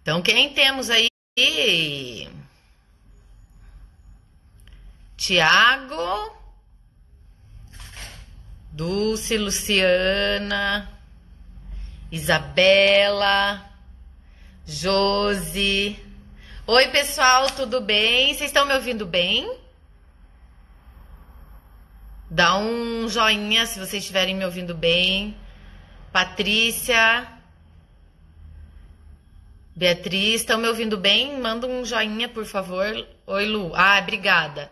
Então, quem temos aí? Tiago, Dulce, Luciana, Isabela, Josi. Oi, pessoal, tudo bem? Vocês estão me ouvindo bem? Dá um joinha se vocês estiverem me ouvindo bem. Patrícia, Beatriz, estão me ouvindo bem? Manda um joinha, por favor. Oi, Lu. Ah, obrigada.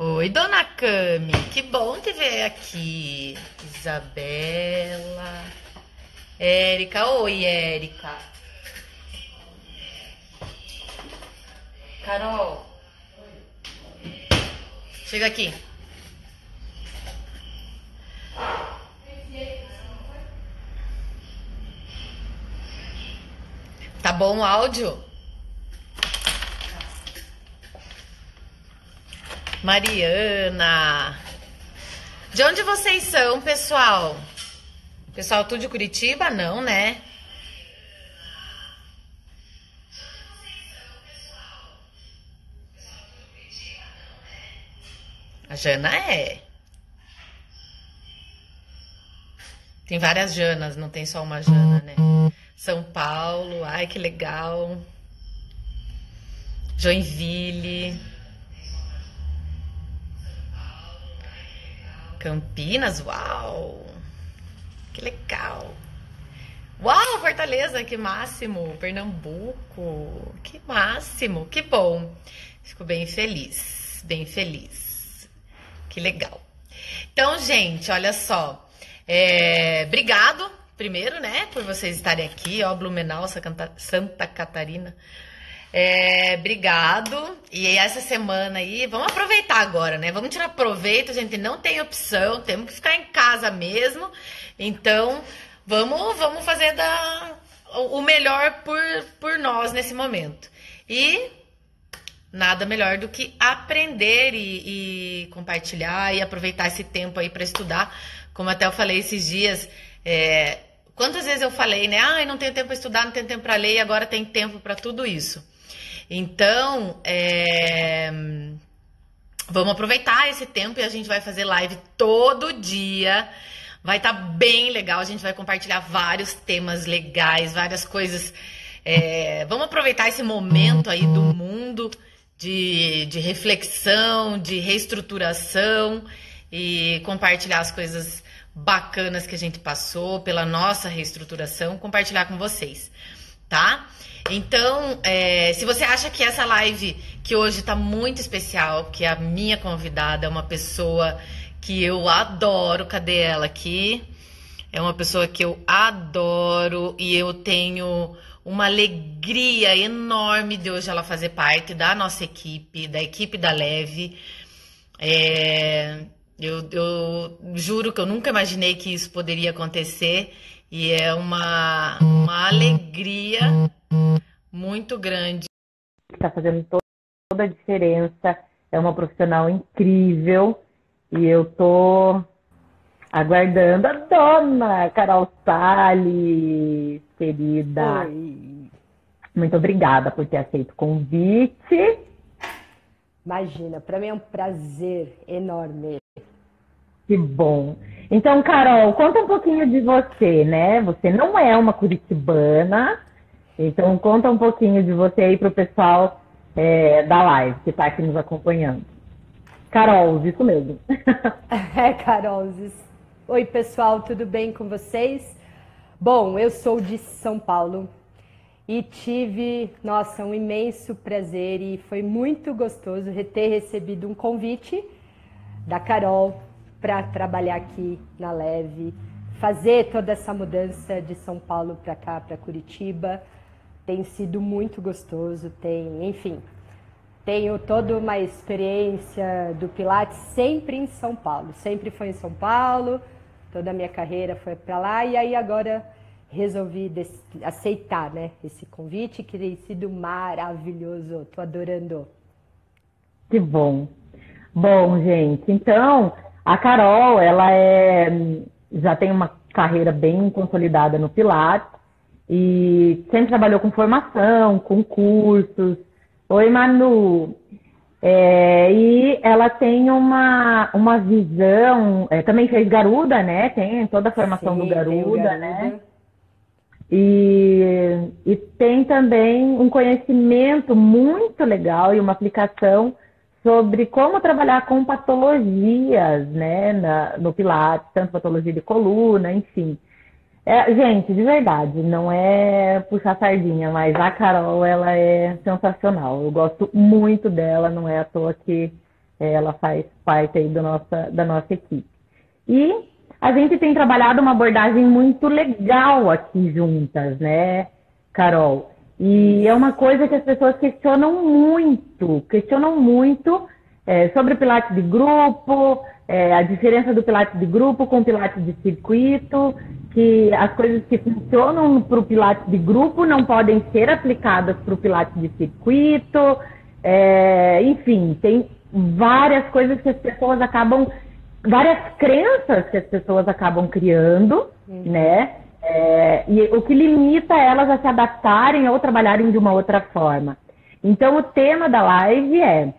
Oi, dona Cami. Que bom te ver aqui. Isabela. Érica. Oi, Érica. Carol. Chega aqui. Tá bom o áudio? Mariana. De onde vocês são, pessoal? Pessoal, tudo de Curitiba? Não, né? A Jana é. Tem várias Janas, não tem só uma Jana, né? São Paulo, ai que legal. Joinville. Campinas, uau! Que legal! Uau, Fortaleza, que máximo! Pernambuco, que máximo! Que bom! Fico bem feliz, bem feliz. Que legal! Então, gente, olha só. Obrigado, primeiro, né, por vocês estarem aqui, ó, Blumenau, Santa Catarina. Obrigado. E essa semana aí, vamos aproveitar agora, né? Vamos tirar proveito, a gente não tem opção, temos que ficar em casa mesmo. Então, vamos fazer o melhor por nós nesse momento. E nada melhor do que aprender e compartilhar e aproveitar esse tempo aí para estudar. Como até eu falei esses dias, quantas vezes eu falei, né? Ai, não tenho tempo para estudar, não tenho tempo para ler, e agora tem tempo para tudo isso. Então, vamos aproveitar esse tempo e a gente vai fazer live todo dia. Vai estar bem legal, a gente vai compartilhar vários temas legais, várias coisas. Vamos aproveitar esse momento aí do mundo de reflexão, de reestruturação e compartilhar as coisas bacanas que a gente passou pela nossa reestruturação, compartilhar com vocês, tá? Então, se você acha que essa live que hoje está muito especial, que a minha convidada é uma pessoa que eu adoro, cadê ela aqui? É uma pessoa que eu adoro e eu tenho uma alegria enorme de hoje ela fazer parte da nossa equipe, da equipe da Leve. Eu juro que eu nunca imaginei que isso poderia acontecer e é uma alegria muito grande. Está fazendo toda a diferença, é uma profissional incrível e eu tô aguardando a dona Carol Salles, querida. Oi. Muito obrigada por ter aceito o convite. Imagina, para mim é um prazer enorme. Que bom. Então, Carol, conta um pouquinho de você, né? Você não é uma curitibana, então conta um pouquinho de você aí para o pessoal da live que está aqui nos acompanhando. Carol, isso mesmo. Carol. Oi, pessoal, tudo bem com vocês? Bom, eu sou de São Paulo e tive, nossa, um imenso prazer e foi muito gostoso ter recebido um convite da Carol para trabalhar aqui na Leve, fazer toda essa mudança de São Paulo para cá, para Curitiba. Tem sido muito gostoso, tenho toda uma experiência do Pilates sempre em São Paulo, sempre foi em São Paulo, toda a minha carreira foi para lá e aí agora resolvi aceitar, né, esse convite que tem sido maravilhoso, tô adorando. Que bom. Bom, gente, então a Carol, já tem uma carreira bem consolidada no Pilates e sempre trabalhou com formação, com cursos. Oi, Manu. E ela tem uma visão, também fez Garuda, né? Tem toda a formação do Sim, tem o Garuda, né? Garuda. E tem também um conhecimento muito legal e uma aplicação sobre como trabalhar com patologias, né, no Pilates, tanto patologia de coluna, enfim. Gente, de verdade, não é puxar sardinha, mas a Carol, ela é sensacional. Eu gosto muito dela, não é à toa que ela faz parte aí da nossa equipe. E a gente tem trabalhado uma abordagem muito legal aqui juntas, né, Carol? E é uma coisa que as pessoas questionam muito sobre o Pilates de grupo, a diferença do Pilates de grupo com o Pilates de circuito, que as coisas que funcionam para o Pilates de grupo não podem ser aplicadas para o Pilates de circuito, enfim, tem várias coisas que as pessoas acabam, várias crenças que as pessoas acabam criando, né? E o que limita elas a se adaptarem ou trabalharem de uma outra forma. Então, o tema da live é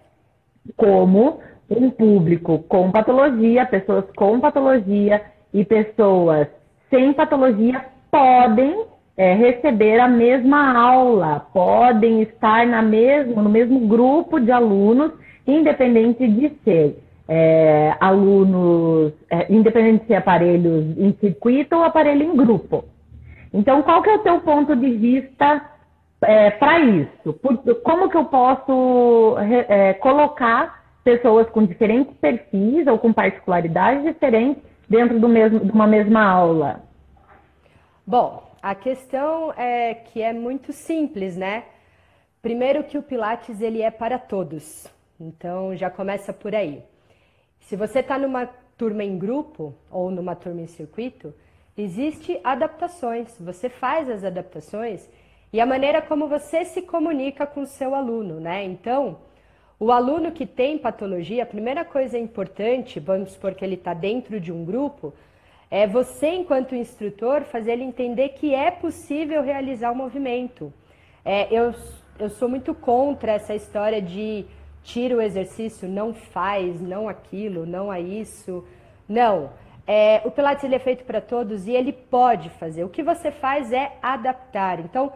como um público com patologia, pessoas com patologia e pessoas sem patologia podem receber a mesma aula, podem estar no mesmo grupo de alunos, independente de ser alunos, independente de ser aparelhos em circuito ou aparelho em grupo. Então, qual que é o teu ponto de vista para isso? Como que eu posso colocar pessoas com diferentes perfis ou com particularidades diferentes dentro de uma mesma aula? Bom, a questão é que é muito simples, né? Primeiro que o Pilates ele é para todos, então já começa por aí. Se você está numa turma em grupo ou numa turma em circuito, existe adaptações, você faz as adaptações e a maneira como você se comunica com o seu aluno, né? Então, o aluno que tem patologia, a primeira coisa importante, vamos supor que ele está dentro de um grupo, é você, enquanto instrutor, fazer ele entender que é possível realizar o movimento. Eu sou muito contra essa história de tira o exercício, não faz, não aquilo, não é isso. Não, o Pilates ele é feito para todos e ele pode fazer. O que você faz é adaptar. Então,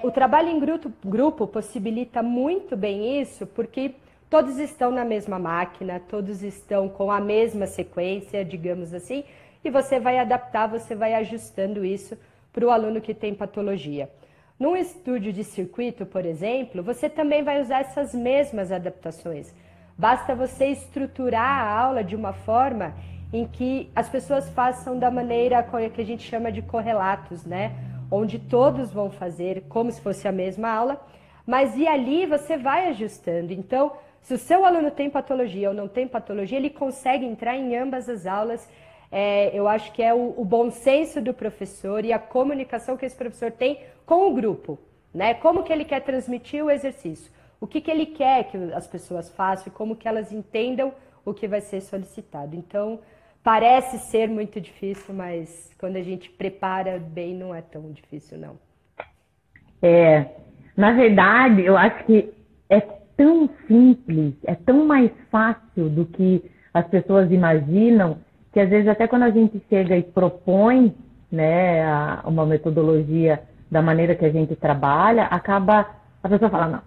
o trabalho em grupo possibilita muito bem isso, porque todos estão na mesma máquina, todos estão com a mesma sequência, digamos assim, e você vai adaptar, você vai ajustando isso para o aluno que tem patologia. Num estúdio de circuito, por exemplo, você também vai usar essas mesmas adaptações. Basta você estruturar a aula de uma forma em que as pessoas façam da maneira que a gente chama de correlatos, né? Onde todos vão fazer como se fosse a mesma aula, mas e ali você vai ajustando. Então, se o seu aluno tem patologia ou não tem patologia, ele consegue entrar em ambas as aulas. Eu acho que é o bom senso do professor e a comunicação que esse professor tem com o grupo, né? Como que ele quer transmitir o exercício, o que ele quer que as pessoas façam e como que elas entendam o que vai ser solicitado. Então, parece ser muito difícil, mas quando a gente prepara bem, não é tão difícil, não. Na verdade, eu acho que é tão simples, é tão mais fácil do que as pessoas imaginam, que às vezes até quando a gente chega e propõe, né, uma metodologia da maneira que a gente trabalha, acaba a pessoa fala,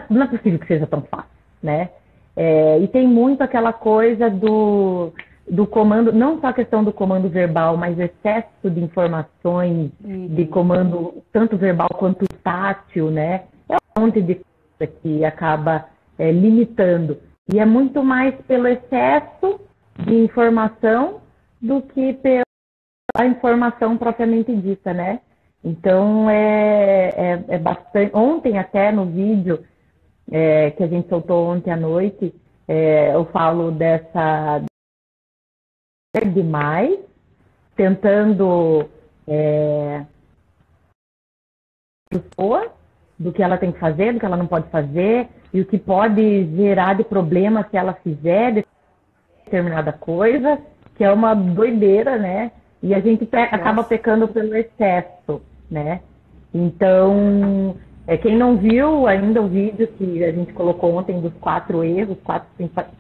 não é possível que seja tão fácil, né? E tem muito aquela coisa do comando, não só a questão do comando verbal, mas excesso de informações, de comando tanto verbal quanto tátil, né? É um monte de coisa que acaba limitando. E é muito mais pelo excesso de informação do que pela informação propriamente dita, né? Então, é bastante... Ontem, até no vídeo que a gente soltou ontem à noite, eu falo dessa... demais, tentando pessoa do que ela tem que fazer, do que ela não pode fazer, e o que pode gerar de problema se ela fizer determinada coisa, que é uma doideira, né? E a gente acaba pecando pelo excesso, né? Então, quem não viu ainda o vídeo que a gente colocou ontem dos 4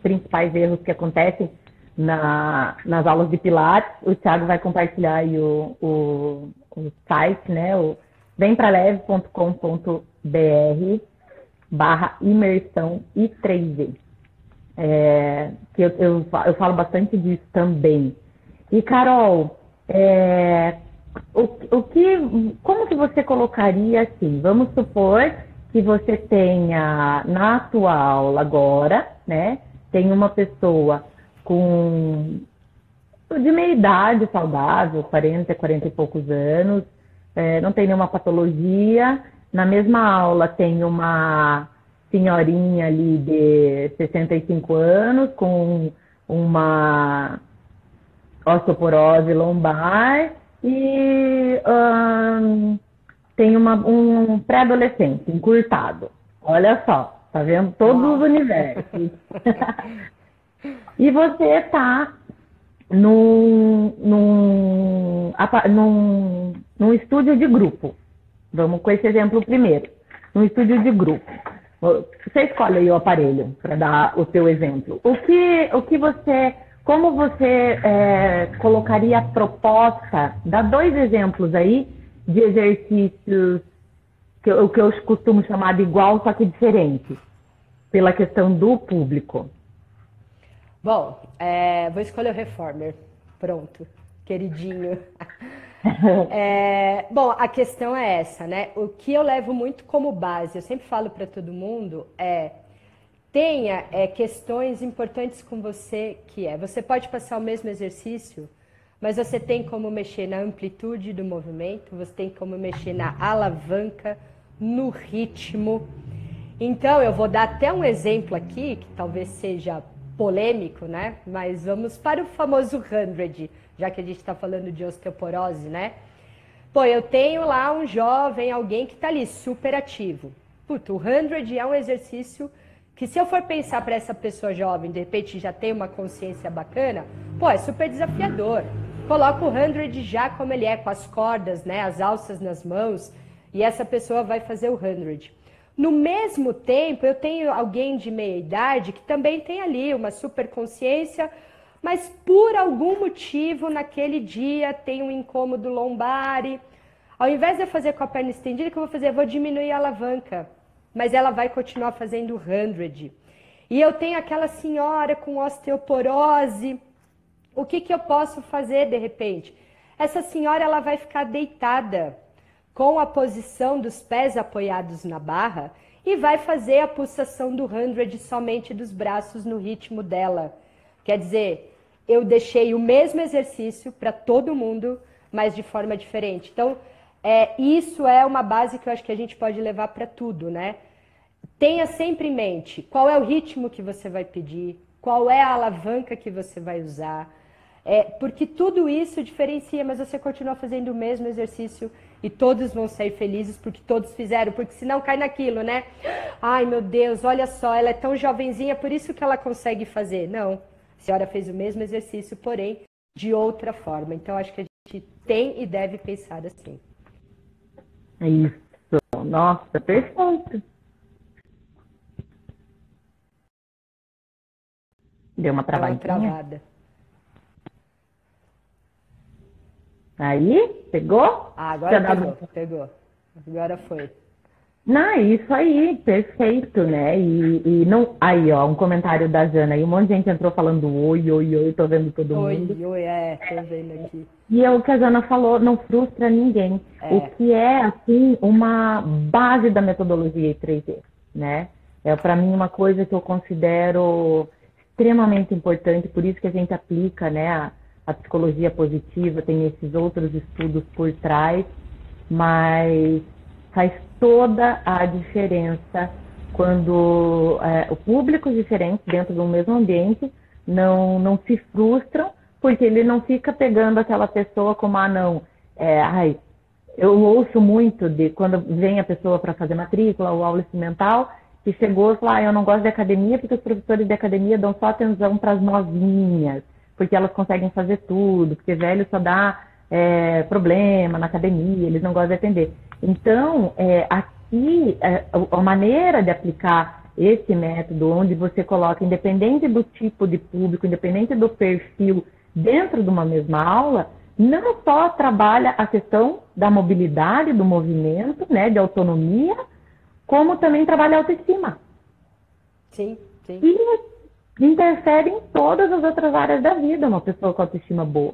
principais erros que acontecem nas aulas de Pilates, o Thiago vai compartilhar aí o site, né? O vempraleve.com.br/imersão I3D. Que eu falo bastante disso também. E, Carol, como que você colocaria assim? Vamos supor que você tenha na tua aula agora, né? Tem uma pessoa de meia idade, saudável, 40 e poucos anos, não tem nenhuma patologia. Na mesma aula tem uma senhorinha ali de 65 anos com uma osteoporose lombar e tem um pré-adolescente encurtado. Olha só, tá vendo todos os universos. E você está num estúdio de grupo. Vamos com esse exemplo primeiro. Num estúdio de grupo. Você escolhe aí o aparelho para dar o seu exemplo. Como você colocaria a proposta? Dá 2 exemplos aí de exercícios o que eu costumo chamar de igual, só que diferente, pela questão do público. Bom, vou escolher o Reformer. Pronto, queridinho. Bom, a questão é essa, né? O que eu levo muito como base, eu sempre falo para todo mundo, tenha questões importantes com você, você pode passar o mesmo exercício, mas você tem como mexer na amplitude do movimento, você tem como mexer na alavanca, no ritmo. Então, eu vou dar até um exemplo aqui, que talvez seja polêmico, né? Mas vamos para o famoso 100, já que a gente está falando de osteoporose, né? Pô, eu tenho lá um jovem, alguém que está ali super ativo. Puta, o 100 é um exercício que, se eu for pensar para essa pessoa jovem, de repente já tem uma consciência bacana, pô, é super desafiador. Coloca o 100 já como ele é, com as cordas, né? As alças nas mãos, e essa pessoa vai fazer o 100. No mesmo tempo, eu tenho alguém de meia idade que também tem ali uma super consciência, mas por algum motivo, naquele dia, tem um incômodo lombar. Ao invés de eu fazer com a perna estendida, o que eu vou fazer? Eu vou diminuir a alavanca, mas ela vai continuar fazendo o 100. E eu tenho aquela senhora com osteoporose. O que eu posso fazer, de repente? Essa senhora, ela vai ficar deitada, com a posição dos pés apoiados na barra, e vai fazer a pulsação do 100 somente dos braços no ritmo dela. Quer dizer, eu deixei o mesmo exercício para todo mundo, mas de forma diferente. Então, isso é uma base que eu acho que a gente pode levar para tudo, né? Tenha sempre em mente qual é o ritmo que você vai pedir, qual é a alavanca que você vai usar, porque tudo isso diferencia, mas você continua fazendo o mesmo exercício e todos vão sair felizes porque todos fizeram, porque senão cai naquilo, né? Ai, meu Deus, olha só, ela é tão jovenzinha, por isso que ela consegue fazer. Não, a senhora fez o mesmo exercício, porém, de outra forma. Então, acho que a gente tem e deve pensar assim. Isso. Nossa, perfeito. Deu uma travadinha. Deu uma travada. Aí, pegou? Agora pegou. Agora foi. Não, isso aí, perfeito, né? E não. Aí, ó, um comentário da Jana aí, um monte de gente entrou falando oi, tô vendo todo mundo. Oi, tô vendo aqui. E é o que a Jana falou, não frustra ninguém. O que é, assim, uma base da metodologia I3D, né? Para mim, uma coisa que eu considero extremamente importante, por isso que a gente aplica, né, a psicologia positiva, tem esses outros estudos por trás, mas faz toda a diferença quando públicos diferentes dentro do mesmo ambiente não se frustram, porque ele não fica pegando aquela pessoa como, eu ouço muito de quando vem a pessoa para fazer matrícula ou aula experimental, que chegou e falou, eu não gosto de academia porque os professores de academia dão só atenção para as novinhas, porque elas conseguem fazer tudo, porque velho só dá problema na academia, eles não gostam de atender. Então, aqui, a maneira de aplicar esse método, onde você coloca, independente do tipo de público, independente do perfil, dentro de uma mesma aula, não só trabalha a questão da mobilidade, do movimento, né, de autonomia, como também trabalha a autoestima. Sim, sim. E interfere em todas as outras áreas da vida, uma pessoa com autoestima boa.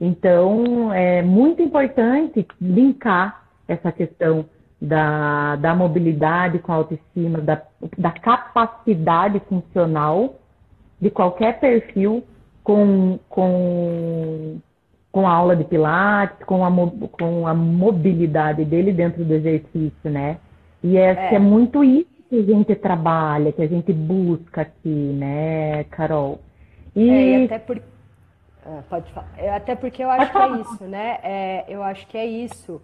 Então, é muito importante linkar essa questão da mobilidade com a autoestima, da capacidade funcional de qualquer perfil com a aula de pilates, com a mobilidade dele dentro do exercício, né? E é muito isso que a gente trabalha, que a gente busca aqui, né, Carol? E até pode falar. Até porque eu acho que é isso, né? Eu acho que é isso.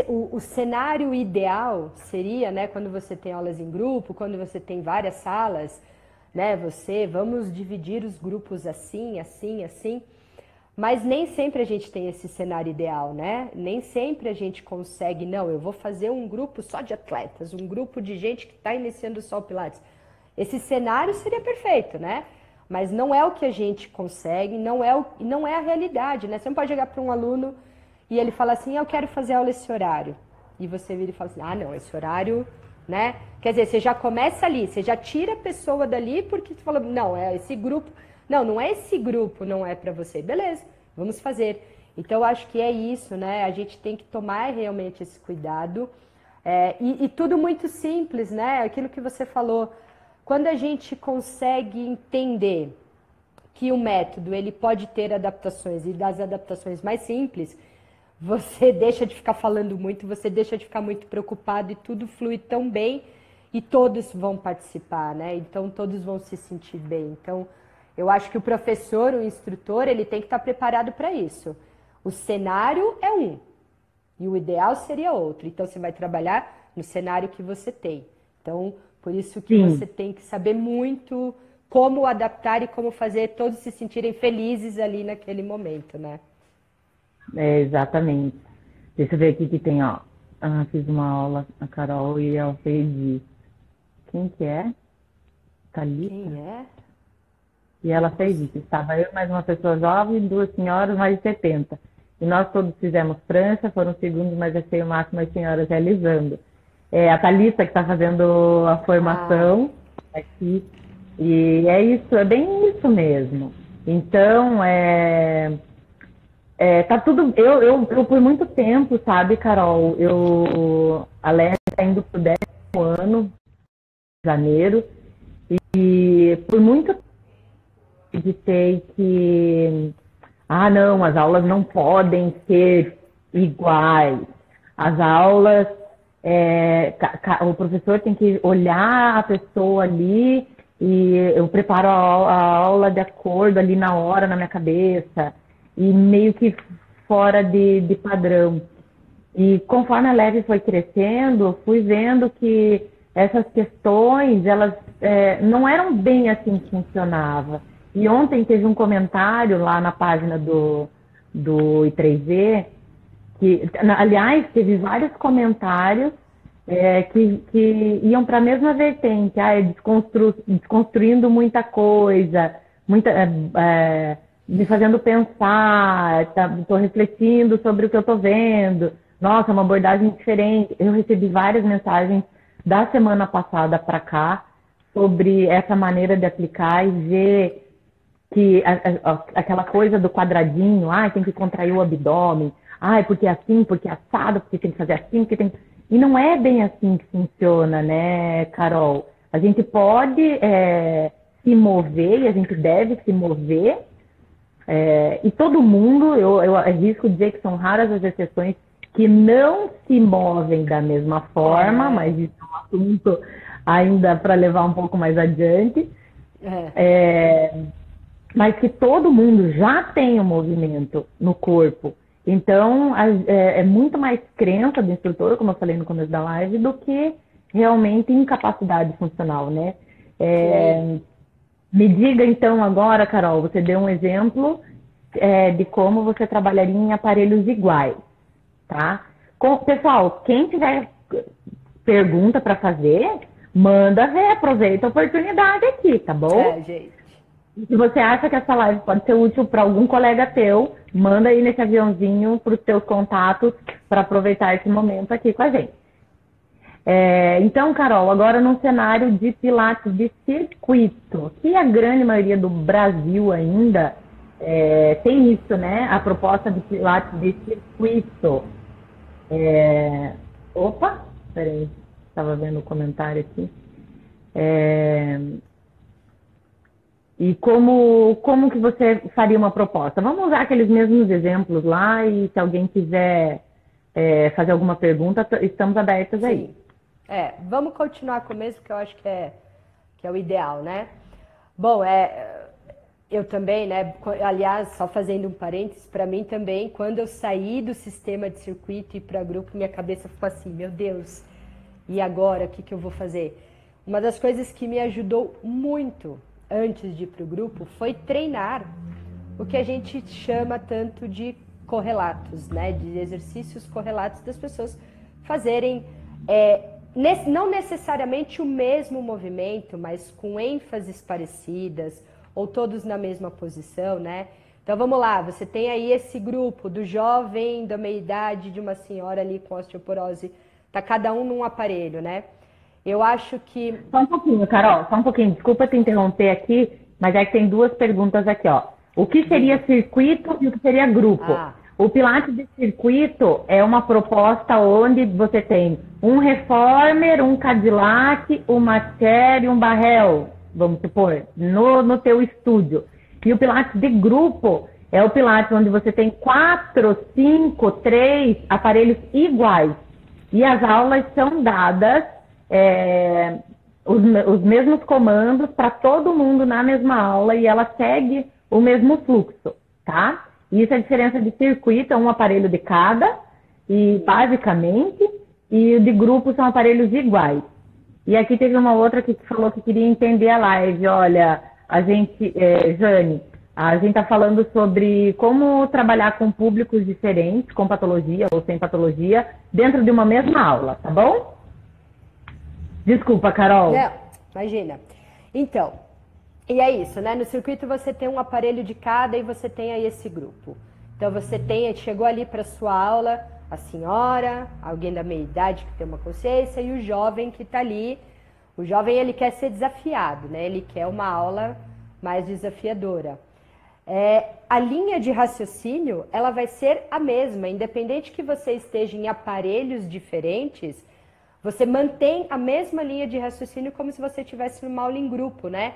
O cenário ideal seria, né, quando você tem aulas em grupo, quando você tem várias salas, né, vamos dividir os grupos assim, assim, assim, mas nem sempre a gente tem esse cenário ideal, né? Nem sempre a gente consegue, não, eu vou fazer um grupo só de atletas, um grupo de gente que está iniciando só o Pilates. Esse cenário seria perfeito, né? Mas não é o que a gente consegue, não é a realidade, né? Você não pode chegar para um aluno e ele fala assim, eu quero fazer aula esse horário. E você vira e fala assim, não, esse horário, né? Quer dizer, você já começa ali, você já tira a pessoa dali porque você fala, não, esse grupo, não é esse grupo, não é para você. Beleza, vamos fazer. Então, eu acho que é isso, né? A gente tem que tomar realmente esse cuidado. E tudo muito simples, né? Aquilo que você falou. Quando a gente consegue entender que o método ele pode ter adaptações e das adaptações mais simples, você deixa de ficar falando muito, você deixa de ficar muito preocupado e tudo flui tão bem e todos vão participar, né? Então todos vão se sentir bem. Então eu acho que o professor, o instrutor, ele tem que estar preparado para isso. O cenário é um e o ideal seria outro. Então você vai trabalhar no cenário que você tem. Então por isso que você tem que saber muito como adaptar e como fazer todos se sentirem felizes ali naquele momento, né? Exatamente. Deixa eu ver aqui que tem, ó. Fiz uma aula, a Carol, e ela fez de... Quem que é? Thalita? Quem é? E ela fez isso. Estava eu mais uma pessoa jovem, duas senhoras, mais de 70. E nós todos fizemos prancha, foram segundos, mas achei o máximo as senhoras realizando. A Thalita que está fazendo a formação aqui. E é isso, é bem isso mesmo. Então, tá tudo... Eu por muito tempo, sabe, Carol? A Léa está indo pro 10º ano, em janeiro, e por muito tempo eu acreditei que... não, as aulas não podem ser iguais. As aulas... o professor tem que olhar a pessoa ali e eu preparo a aula de acordo ali na hora, na minha cabeça, e meio que fora de padrão. E conforme a Leve foi crescendo, eu fui vendo que essas questões, elas não eram bem assim que funcionava. E ontem teve um comentário lá na página do I3V, que, aliás, teve vários comentários que iam para a mesma vertente, desconstruindo muita coisa, me fazendo pensar, estou refletindo sobre o que eu estou vendo, nossa, uma abordagem diferente. Eu recebi várias mensagens da semana passada para cá sobre essa maneira de aplicar e ver que aquela coisa do quadradinho, tem que contrair o abdômen, porque é assim, porque é assado, porque tem que fazer assim, porque tem... E não é bem assim que funciona, né, Carol? A gente pode se mover, e a gente deve se mover, e todo mundo, eu arrisco dizer que são raras as exceções que não se movem da mesma forma, mas isso é um assunto ainda para levar um pouco mais adiante. Mas que todo mundo já tem um movimento no corpo. Então, é muito mais crença do instrutor, como eu falei no começo da live, do que realmente incapacidade funcional, né? Me diga então agora, Carol, você deu um exemplo de como você trabalharia em aparelhos iguais, tá? Pessoal, quem tiver pergunta para fazer, manda ver, aproveita a oportunidade aqui, tá bom? Gente. Se você acha que essa live pode ser útil para algum colega teu, manda aí nesse aviãozinho para os teus contatos para aproveitar esse momento aqui com a gente. Então, Carol, agora num cenário de pilates de circuito, que a grande maioria do Brasil ainda tem isso, né? A proposta de pilates de circuito. Opa, peraí, estava vendo o comentário aqui. E como que você faria uma proposta? Vamos usar aqueles mesmos exemplos lá e se alguém quiser fazer alguma pergunta, estamos abertas aí. Sim. Vamos continuar com o mesmo, que eu acho que é o ideal, né? Bom, eu também, né? Aliás, só fazendo um parênteses, para mim também, quando eu saí do sistema de circuito e para grupo, minha cabeça ficou assim, meu Deus, e agora, o que eu vou fazer? Uma das coisas que me ajudou muito antes de ir para o grupo foi treinar o que a gente chama tanto de correlatos, né? De exercícios correlatos das pessoas fazerem, não necessariamente o mesmo movimento, mas com ênfases parecidas, ou todos na mesma posição, né? Então vamos lá, você tem aí esse grupo do jovem, da meia-idade, de uma senhora ali com osteoporose, tá cada um num aparelho, né? Eu acho que... Só um pouquinho, Carol, só um pouquinho. Desculpa te interromper aqui, mas é que tem duas perguntas aqui, ó. O que seria circuito e o que seria grupo? O Pilates de circuito é uma proposta onde você tem um reformer, um Cadillac, uma chair e um barrel, vamos supor, no teu estúdio. E o Pilates de grupo é o Pilates onde você tem 4, 5, 3 aparelhos iguais. E as aulas são dadas, os mesmos comandos para todo mundo na mesma aula e ela segue o mesmo fluxo, tá? Isso é a diferença de circuito, é um aparelho de cada, e basicamente, e o de grupo são aparelhos iguais. E aqui teve uma outra que falou que queria entender a live. Olha, a gente, Jane, a gente está falando sobre como trabalhar com públicos diferentes, com patologia ou sem patologia, dentro de uma mesma aula, tá bom? Desculpa, Carol. Não, imagina. Então, e é isso, né? No circuito você tem um aparelho de cada e você tem aí esse grupo. Então você chegou ali para sua aula, a senhora, alguém da meia-idade que tem uma consciência e o jovem que está ali. O jovem, ele quer ser desafiado, né? Ele quer uma aula mais desafiadora. A linha de raciocínio, ela vai ser a mesma, independente que você esteja em aparelhos diferentes, você mantém a mesma linha de raciocínio como se você estivesse numa aula em grupo, né?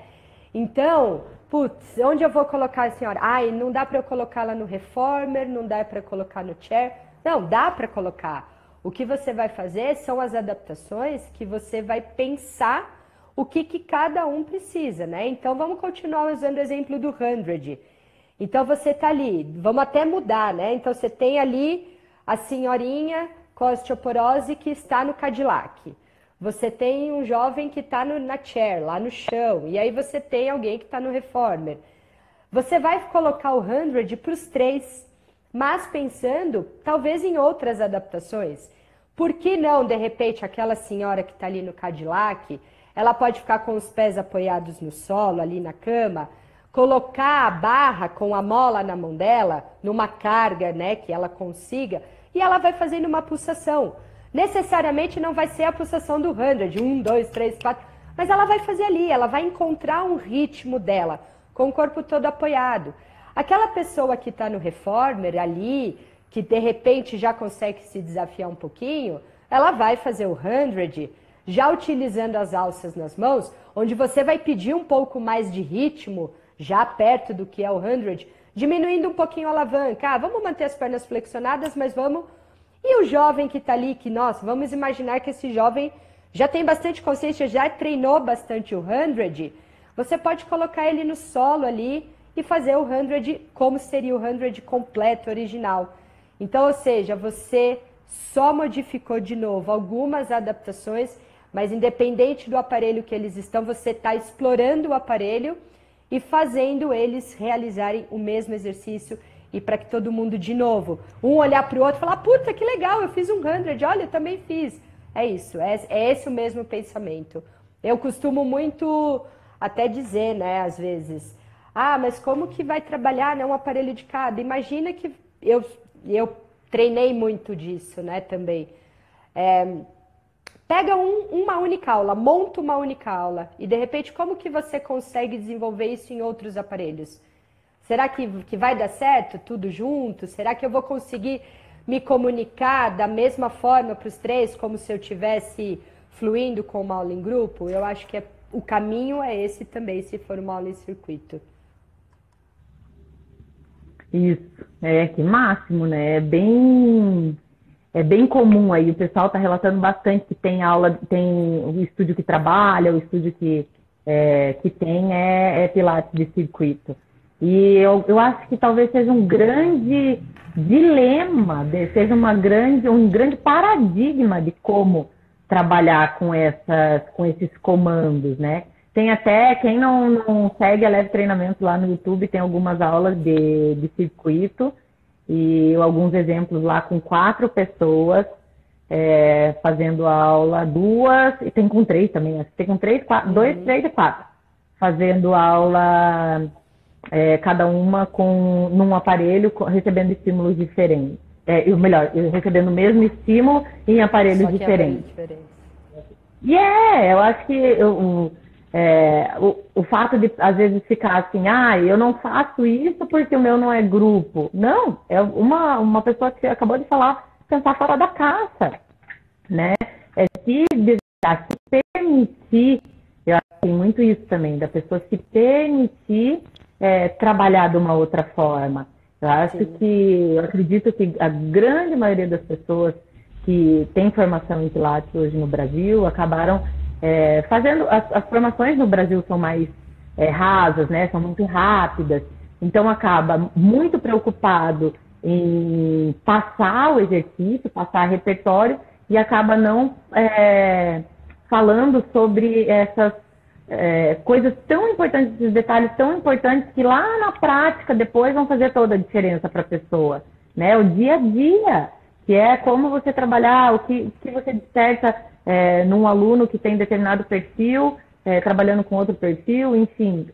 Então, putz, onde eu vou colocar a senhora? Não dá para eu colocar ela no reformer, não dá para colocar no chair. Não, dá para colocar. O que você vai fazer são as adaptações que você vai pensar o que cada um precisa, né? Então, vamos continuar usando o exemplo do 100. Então, você tá ali, vamos até mudar, né? Então, você tem ali a senhorinha com osteoporose que está no Cadillac. Você tem um jovem que está na chair, lá no chão. E aí você tem alguém que está no reformer. Você vai colocar o 100 para os três, mas pensando talvez em outras adaptações. Por que não, de repente, aquela senhora que está ali no Cadillac, ela pode ficar com os pés apoiados no solo, ali na cama, colocar a barra com a mola na mão dela, numa carga, né, que ela consiga, e ela vai fazendo uma pulsação. Necessariamente não vai ser a pulsação do 100, 1, 2, 3, 4, mas ela vai fazer ali, ela vai encontrar um ritmo dela, com o corpo todo apoiado. Aquela pessoa que está no reformer ali, que de repente já consegue se desafiar um pouquinho, ela vai fazer o 100, já utilizando as alças nas mãos, onde você vai pedir um pouco mais de ritmo, já perto do que é o 100, diminuindo um pouquinho a alavanca. Vamos manter as pernas flexionadas, mas vamos... E o jovem que está ali, que, nossa, vamos imaginar que esse jovem já tem bastante consciência, já treinou bastante o 100, você pode colocar ele no solo ali e fazer o 100 como seria o 100 completo, original. Então, ou seja, você só modificou de novo algumas adaptações, Mas independente do aparelho que eles estão, você está explorando o aparelho e fazendo eles realizarem o mesmo exercício e para que todo mundo, de novo, um olhar para o outro e falar, puta, que legal, eu fiz um 100, olha, eu também fiz. É isso, é esse o mesmo pensamento. Eu costumo muito até dizer, né, às vezes, mas como que vai trabalhar, né, um aparelho de cada? Imagina que eu treinei muito disso, né, também. Pega uma única aula, monta uma única aula e, de repente, como que você consegue desenvolver isso em outros aparelhos? Será que vai dar certo tudo junto? Será que eu vou conseguir me comunicar da mesma forma para os três, como se eu tivesse fluindo com uma aula em grupo? Eu acho que o caminho é esse também, se for uma aula em circuito. Isso, que máximo, né? É bem comum aí, o pessoal está relatando bastante que tem aula, tem o estúdio que trabalha, o estúdio que tem Pilates de circuito. E eu acho que talvez seja um grande dilema, seja um grande paradigma de como trabalhar com esses comandos, né? Tem até, quem não segue a Leve Treinamento lá no YouTube, tem algumas aulas de circuito e alguns exemplos lá com 4 pessoas fazendo a aula, 2, e tem com 3 também, acho que tem com 3, 4, 2, 3 e 4, fazendo aula cada uma num aparelho, recebendo estímulos diferentes. Recebendo o mesmo estímulo em aparelhos diferentes. E eu acho que o fato de, às vezes, ficar assim, eu não faço isso porque o meu não é grupo. Não, é uma pessoa que acabou de falar, pensar fora da caixa, né? Se permitir, eu acho que tem muito isso também, da pessoa se permitir trabalhar de uma outra forma. Eu acredito que a grande maioria das pessoas que tem formação em Pilates hoje no Brasil acabaram fazendo. As formações no Brasil são mais rasas, né? São muito rápidas. Então acaba muito preocupado em passar o exercício, passar repertório e acaba não falando sobre essas coisas tão importantes, esses detalhes tão importantes que lá na prática depois vão fazer toda a diferença para a pessoa, né? O dia a dia, que é como você trabalhar, o que você desperta num aluno que tem determinado perfil, trabalhando com outro perfil, enfim,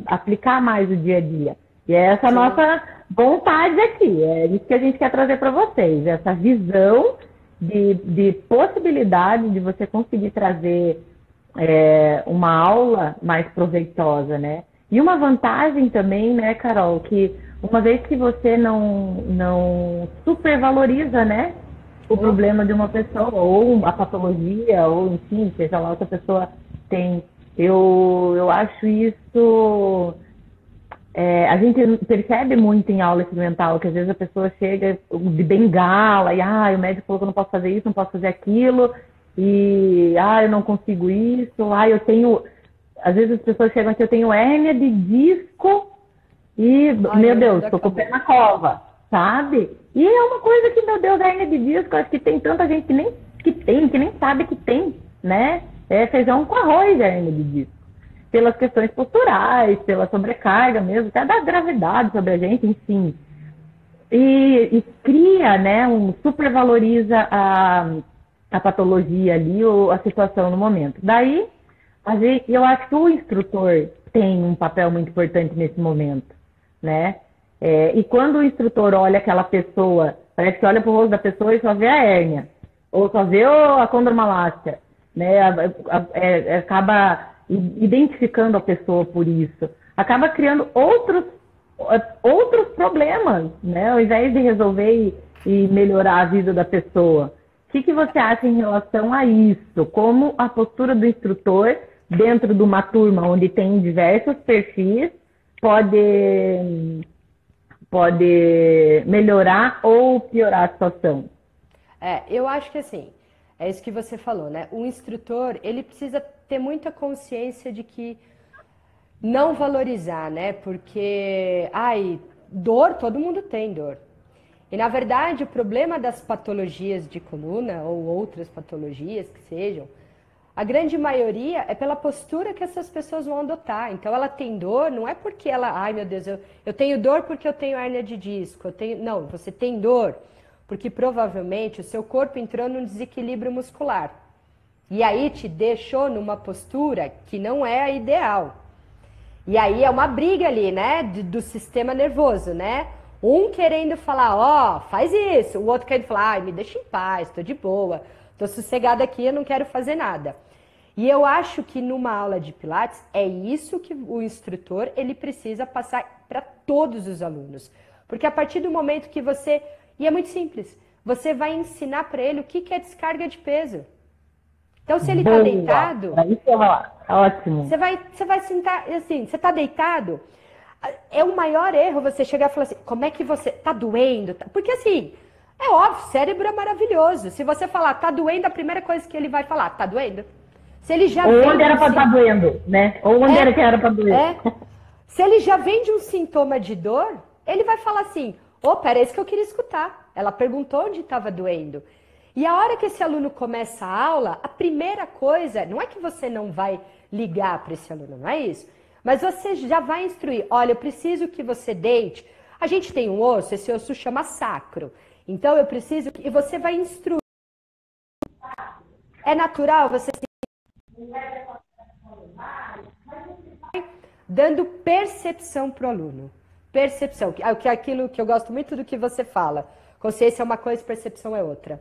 aplicar mais o dia a dia. E é essa a nossa vontade aqui, é isso que a gente quer trazer para vocês, essa visão de possibilidade de você conseguir trazer uma aula mais proveitosa, né? E uma vantagem também, né, Carol, que uma vez que você não supervaloriza, né, o problema de uma pessoa, ou a patologia, ou enfim, seja lá o que a pessoa tem, eu acho isso... a gente percebe muito em aula experimental que às vezes a pessoa chega de bengala e o médico falou que eu não posso fazer isso, não posso fazer aquilo, e eu não consigo isso, eu tenho... Às vezes as pessoas chegam aqui, eu tenho hérnia de disco e, meu Deus, estou com o pé na cova, sabe? E é uma coisa que, meu Deus, hérnia de disco, acho que tem tanta gente que nem sabe que tem, né? É feijão com arroz, hérnia de disco. Pelas questões posturais, pela sobrecarga mesmo, até da gravidade sobre a gente, enfim. E cria, né, supervaloriza a patologia ali, ou a situação no momento. Daí, eu acho que o instrutor tem um papel muito importante nesse momento, né? E quando o instrutor olha aquela pessoa, parece que olha para o rosto da pessoa e só vê a hérnia, ou só vê a condromalácia, né? Acaba identificando a pessoa por isso, acaba criando outros problemas, né? Ao invés de resolver e melhorar a vida da pessoa. O que você acha em relação a isso? Como a postura do instrutor dentro de uma turma onde tem diversos perfis pode melhorar ou piorar a situação? Eu acho que assim, é isso que você falou, né? O instrutor, ele precisa ter muita consciência de que não valorizar, né? Porque, dor, todo mundo tem dor. E, na verdade, o problema das patologias de coluna ou outras patologias que sejam, A grande maioria é pela postura que essas pessoas vão adotar. Então, ela tem dor, não é porque ela... Ai, meu Deus, eu tenho dor porque eu tenho hérnia de disco. Não, você tem dor porque provavelmente o seu corpo entrou num desequilíbrio muscular. E aí te deixou numa postura que não é a ideal. E aí é uma briga ali, né, do sistema nervoso, né? Um querendo falar, ó, faz isso. O outro querendo falar, ai, me deixa em paz, tô de boa. Tô sossegada aqui, eu não quero fazer nada. E eu acho que numa aula de Pilates é isso que o instrutor ele precisa passar para todos os alunos. Porque a partir do momento que você... E é muito simples. Você vai ensinar para ele o que é descarga de peso. Então, se ele está deitado... Isso é ótimo. Você vai sentar, assim, você está deitado... É o maior erro você chegar e falar assim, como é que você... Tá doendo? Porque assim... É óbvio, cérebro é maravilhoso. Se você falar, tá doendo, a primeira coisa que ele vai falar, tá doendo. Se ele já ou onde era pra estar doendo, né? Ou onde era que era pra doer. Se ele já vem de um sintoma de dor, ele vai falar assim, opa, era isso que eu queria escutar. Ela perguntou onde estava doendo. E a hora que esse aluno começa a aula, a primeira coisa, não é que você não vai ligar para esse aluno, não é isso. Mas você já vai instruir, olha, eu preciso que você deite. A gente tem um osso, esse osso chama sacro. Então, eu preciso... E você vai instruir. É natural você... Dando percepção para o aluno. Percepção. Aquilo que eu gosto muito do que você fala. Consciência é uma coisa, percepção é outra.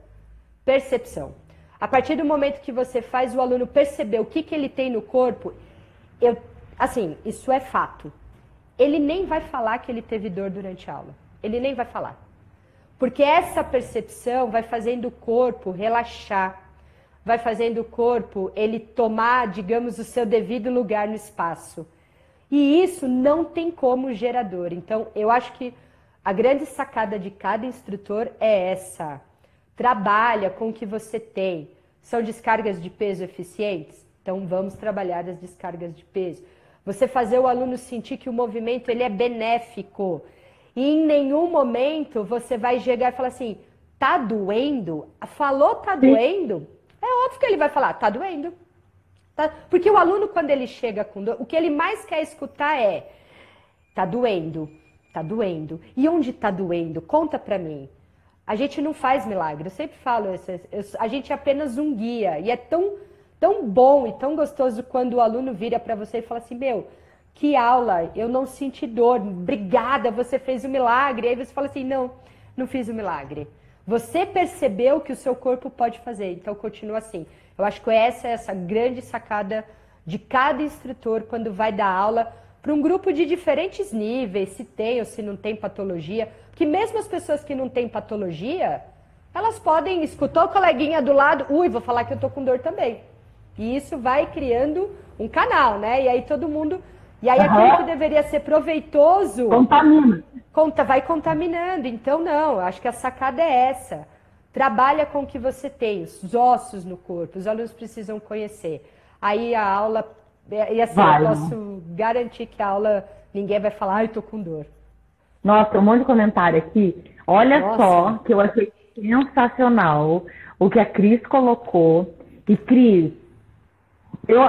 Percepção. A partir do momento que você faz o aluno perceber o que ele tem no corpo, assim, isso é fato. Ele nem vai falar que ele teve dor durante a aula. Ele nem vai falar. Porque essa percepção vai fazendo o corpo relaxar, vai fazendo o corpo ele tomar, digamos, o seu devido lugar no espaço. E isso não tem como gerar dor. Então, eu acho que a grande sacada de cada instrutor é essa. Trabalha com o que você tem. São descargas de peso eficientes? Então, vamos trabalhar as descargas de peso. Você fazer o aluno sentir que o movimento ele é benéfico. E em nenhum momento você vai chegar e falar assim, tá doendo? Falou tá doendo? É óbvio que ele vai falar, tá doendo. Tá? Porque o aluno, quando ele chega com dor, o que ele mais quer escutar é, tá doendo, tá doendo. E onde tá doendo? Conta pra mim. A gente não faz milagre, eu sempre falo, a gente é apenas um guia. E é tão bom e tão gostoso quando o aluno vira pra você e fala assim, meu... Que aula, eu não senti dor, obrigada, você fez o milagre. Aí você fala assim, não fiz o milagre. Você percebeu que o seu corpo pode fazer, então continua assim. Eu acho que essa grande sacada de cada instrutor quando vai dar aula para um grupo de diferentes níveis, se tem ou se não tem patologia. Porque mesmo as pessoas que não têm patologia, elas podem escutar o coleguinha do lado, vou falar que eu tô com dor também. E isso vai criando um canal, né? E aí todo mundo... E aí aquilo que deveria ser proveitoso... Contamina. Vai contaminando. Então, não, acho que a sacada é essa. Trabalha com o que você tem, os ossos no corpo. Os alunos precisam conhecer. Aí a aula... E assim, eu posso garantir que a aula... Ninguém vai falar, tô com dor. Nossa, um monte de comentário aqui. Olha só, que eu achei sensacional o que a Cris colocou. E, Cris,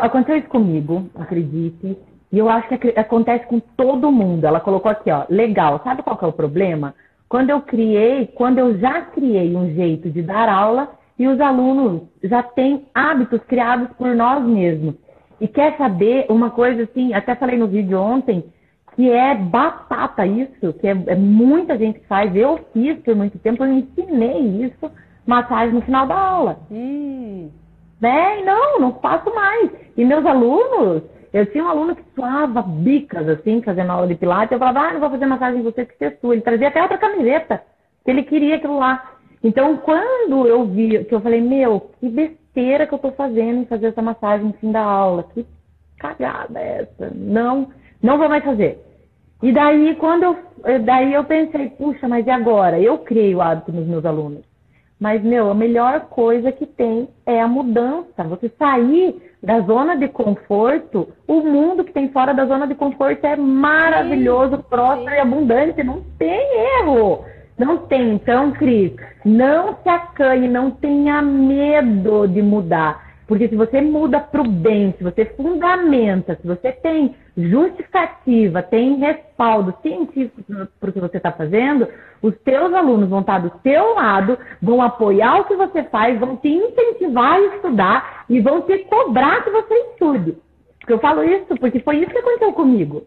aconteceu isso comigo, acredite. E eu acho que acontece com todo mundo. Ela colocou aqui, ó, legal. Sabe qual que é o problema? Quando eu já criei um jeito de dar aula e os alunos já têm hábitos criados por nós mesmos. E quer saber uma coisa assim, até falei no vídeo ontem, que é batata isso, que é muita gente que faz. Eu fiz por muito tempo, eu ensinei isso, massagem no final da aula. Né? E não faço mais. E meus alunos... Eu tinha um aluno que suava bicas, assim, fazendo aula de pilates. Eu falava, não vou fazer massagem em você porque você sua. Ele trazia até outra camiseta, que ele queria aquilo lá. Então, quando eu vi, que eu falei, que besteira que eu tô fazendo em fazer essa massagem no fim da aula. Que cagada é essa? Não vou mais fazer. E daí, daí eu pensei, puxa, mas e agora? Eu criei o hábito nos meus alunos. Mas, a melhor coisa que tem é a mudança. Você sair da zona de conforto, o mundo que tem fora da zona de conforto é maravilhoso, próspero e abundante. Não tem erro. Não tem. Então, Cris, não se acanhe, não tenha medo de mudar. Porque se você muda para o bem, se você fundamenta, se você tem justificativa, tem respaldo científico para o que você está fazendo, os teus alunos vão estar do teu lado, vão apoiar o que você faz, vão te incentivar a estudar e vão te cobrar que você estude. Porque eu falo isso porque foi isso que aconteceu comigo.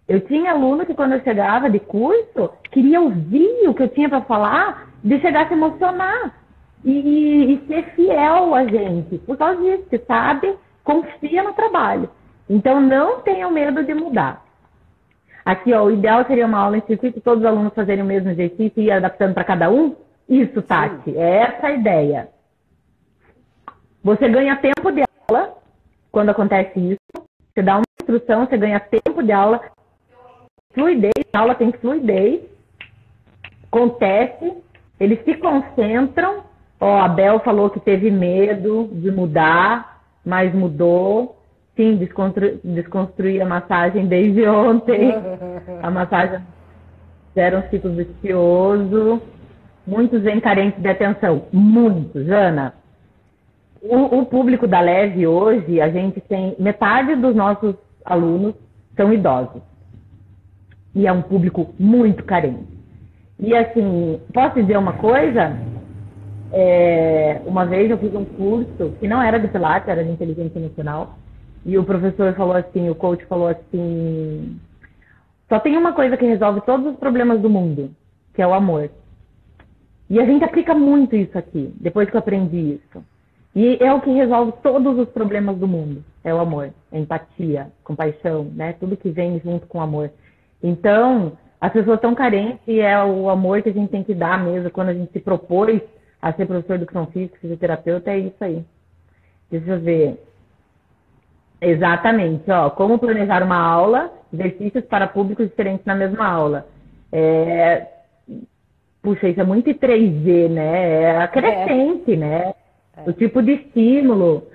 Eu tinha aluno que quando eu chegava de curso, queria ouvir o que eu tinha para falar, de chegar a se emocionar. E ser fiel a gente, por causa disso, sabe? Confia no trabalho. Então, não tenham medo de mudar. Aqui, ó, o ideal seria uma aula em circuito, todos os alunos fazerem o mesmo exercício e ir adaptando para cada um. Isso, Tati, é essa a ideia. Você ganha tempo de aula quando acontece isso. Você dá uma instrução, você ganha tempo de aula. Fluidez, a aula tem fluidez. Acontece, eles se concentram. Ó, a Bel falou que teve medo de mudar, mas mudou. Sim, desconstruir a massagem desde ontem. A massagem era um ciclo vicioso. Muitos vêm carentes de atenção. Muitos, Ana. O público da Leve hoje, a gente tem... Metade dos nossos alunos são idosos. E é um público muito carente. E assim, posso dizer uma coisa? Uma vez eu fiz um curso que não era de Pilates, era de inteligência emocional, e o professor falou assim, o coach falou assim, só tem uma coisa que resolve todos os problemas do mundo, que é o amor. E a gente aplica muito isso aqui, depois que eu aprendi isso. E é o que resolve todos os problemas do mundo, é o amor, a empatia, compaixão, né? Tudo que vem junto com o amor. Então, as pessoas estão carentes e é o amor que a gente tem que dar mesmo quando a gente se propôs a ser professor de educação física, fisioterapeuta, é isso aí. Deixa eu ver. Exatamente, ó. Como planejar uma aula, exercícios para públicos diferentes na mesma aula. Puxa, isso é muito 3D, né? É acrescente, né? O tipo de estímulo.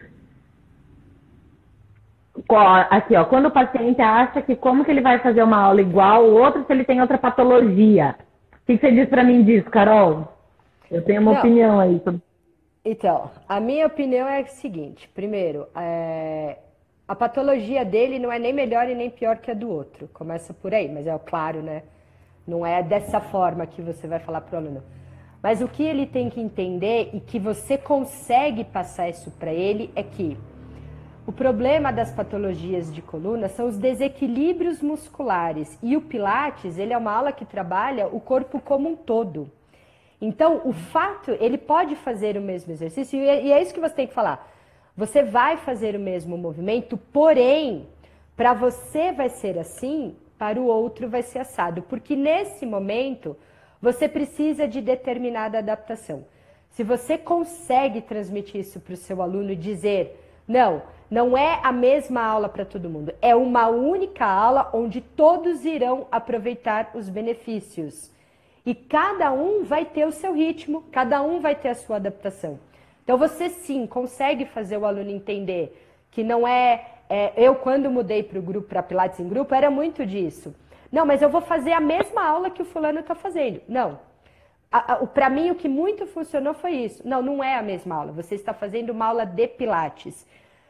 Aqui, ó. Quando o paciente acha que como que ele vai fazer uma aula igual ao outro se ele tem outra patologia. O que você diz para mim disso, Carol? Eu tenho uma opinião aí. Então, a minha opinião é a seguinte. Primeiro, a patologia dele não é nem melhor e nem pior que a do outro. Começa por aí, mas é claro, né? Não é dessa forma que você vai falar para o aluno. Mas o que ele tem que entender e que você consegue passar isso para ele é que o problema das patologias de coluna são os desequilíbrios musculares. E o Pilates, ele é uma aula que trabalha o corpo como um todo. Então, o fato, ele pode fazer o mesmo exercício, e é isso que você tem que falar. Você vai fazer o mesmo movimento, porém, para você vai ser assim, para o outro vai ser assado. Porque nesse momento, você precisa de determinada adaptação. Se você consegue transmitir isso para o seu aluno e dizer, não é a mesma aula para todo mundo, é uma única aula onde todos irão aproveitar os benefícios. E cada um vai ter o seu ritmo, cada um vai ter a sua adaptação. Então você sim consegue fazer o aluno entender que não eu quando mudei para o grupo, para Pilates em grupo, era muito disso. Não, mas eu vou fazer a mesma aula que o fulano está fazendo. Não. Para mim o que muito funcionou foi isso. Não é a mesma aula, você está fazendo uma aula de Pilates.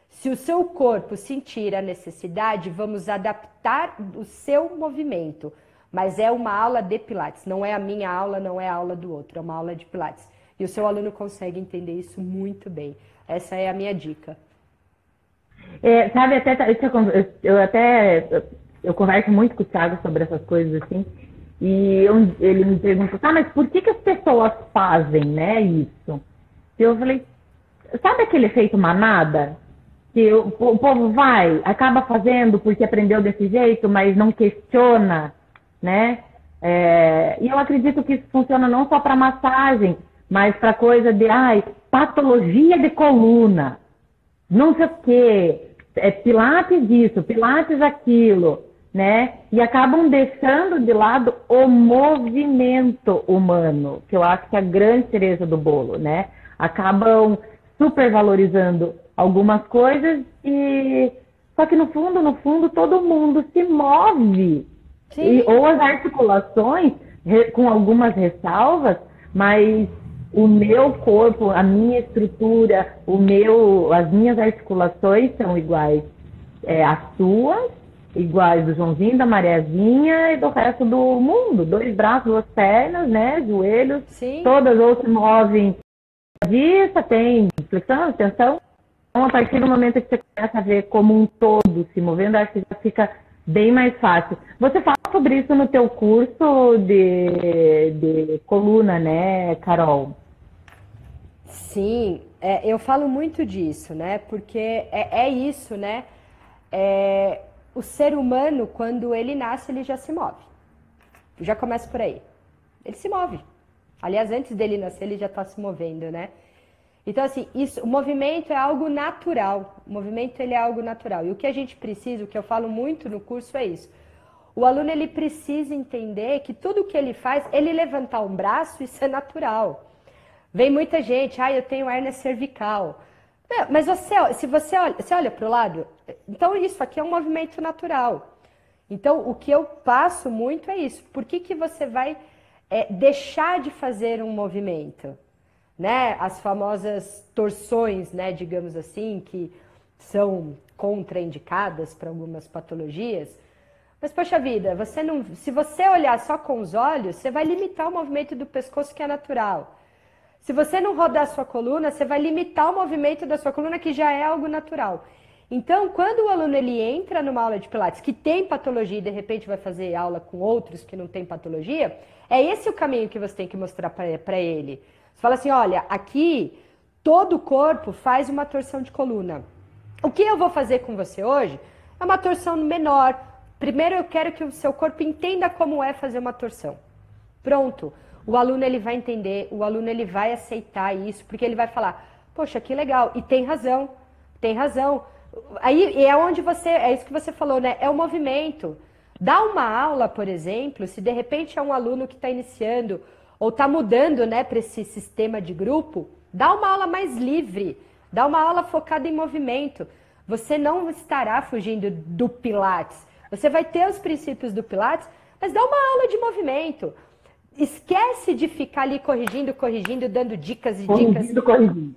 Se o seu corpo sentir a necessidade, vamos adaptar o seu movimento. Mas é uma aula de Pilates, não é a minha aula, não é a aula do outro, é uma aula de Pilates. E o seu aluno consegue entender isso muito bem. Essa é a minha dica. Sabe, eu converso muito com o Thiago sobre essas coisas assim, e ele me perguntou, mas por que as pessoas fazem, né, isso? E eu falei, sabe aquele efeito manada? Que o povo acaba fazendo porque aprendeu desse jeito, mas não questiona, né? E eu acredito que isso funciona não só para massagem, mas para coisa de patologia de coluna, não sei o quê, Pilates isso, Pilates aquilo, né? E acabam deixando de lado o movimento humano, que eu acho que é a grande cereja do bolo, né? Acabam supervalorizando algumas coisas só que no fundo todo mundo se move. Ou as articulações, com algumas ressalvas, mas o meu corpo, a minha estrutura, as minhas articulações são iguais às suas, iguais do Joãozinho, da Mariazinha e do resto do mundo. 2 braços, 2 pernas, né? Joelhos, Sim. Todas ou se movem vista, tem flexão, extensão. Então, a partir do momento que você começa a ver como um todo se movendo, acho que já fica bem mais fácil. Você fala sobre isso no teu curso de coluna, né, Carol? Sim, eu falo muito disso, né? Porque é isso, né? O ser humano, quando ele nasce, ele já se move. Já começa por aí. Ele se move. Aliás, antes dele nascer, ele já está se movendo, né? Então, assim, o movimento é algo natural. O movimento, ele é algo natural. E o que a gente precisa, o que eu falo muito no curso é isso. O aluno, ele precisa entender que tudo que ele faz, ele levantar um braço, isso é natural. Vem muita gente, eu tenho hérnia cervical. Mas se você olha para o lado, então isso aqui é um movimento natural. Então, o que eu passo muito é isso. Por que você vai deixar de fazer um movimento? Né? As famosas torções, né, digamos assim, que são contraindicadas para algumas patologias. Mas, poxa vida, se você olhar só com os olhos, você vai limitar o movimento do pescoço, que é natural. Se você não rodar a sua coluna, você vai limitar o movimento da sua coluna, que já é algo natural. Então, quando o aluno ele entra numa aula de Pilates que tem patologia e de repente vai fazer aula com outros que não tem patologia, é esse o caminho que você tem que mostrar para ele. Você fala assim, olha, aqui todo o corpo faz uma torção de coluna. O que eu vou fazer com você hoje é uma torção menor. Primeiro eu quero que o seu corpo entenda como é fazer uma torção. Pronto. O aluno ele vai entender, o aluno ele vai aceitar isso, porque ele vai falar, poxa, que legal, e tem razão, tem razão. Aí é isso que você falou, né? É o movimento. Dá uma aula, por exemplo, se de repente é um aluno que está iniciando ou está mudando, né, para esse sistema de grupo, dá uma aula mais livre, dá uma aula focada em movimento. Você não estará fugindo do Pilates. Você vai ter os princípios do Pilates, mas dá uma aula de movimento. Esquece de ficar ali corrigindo, dando dicas e dicas. Corrigindo.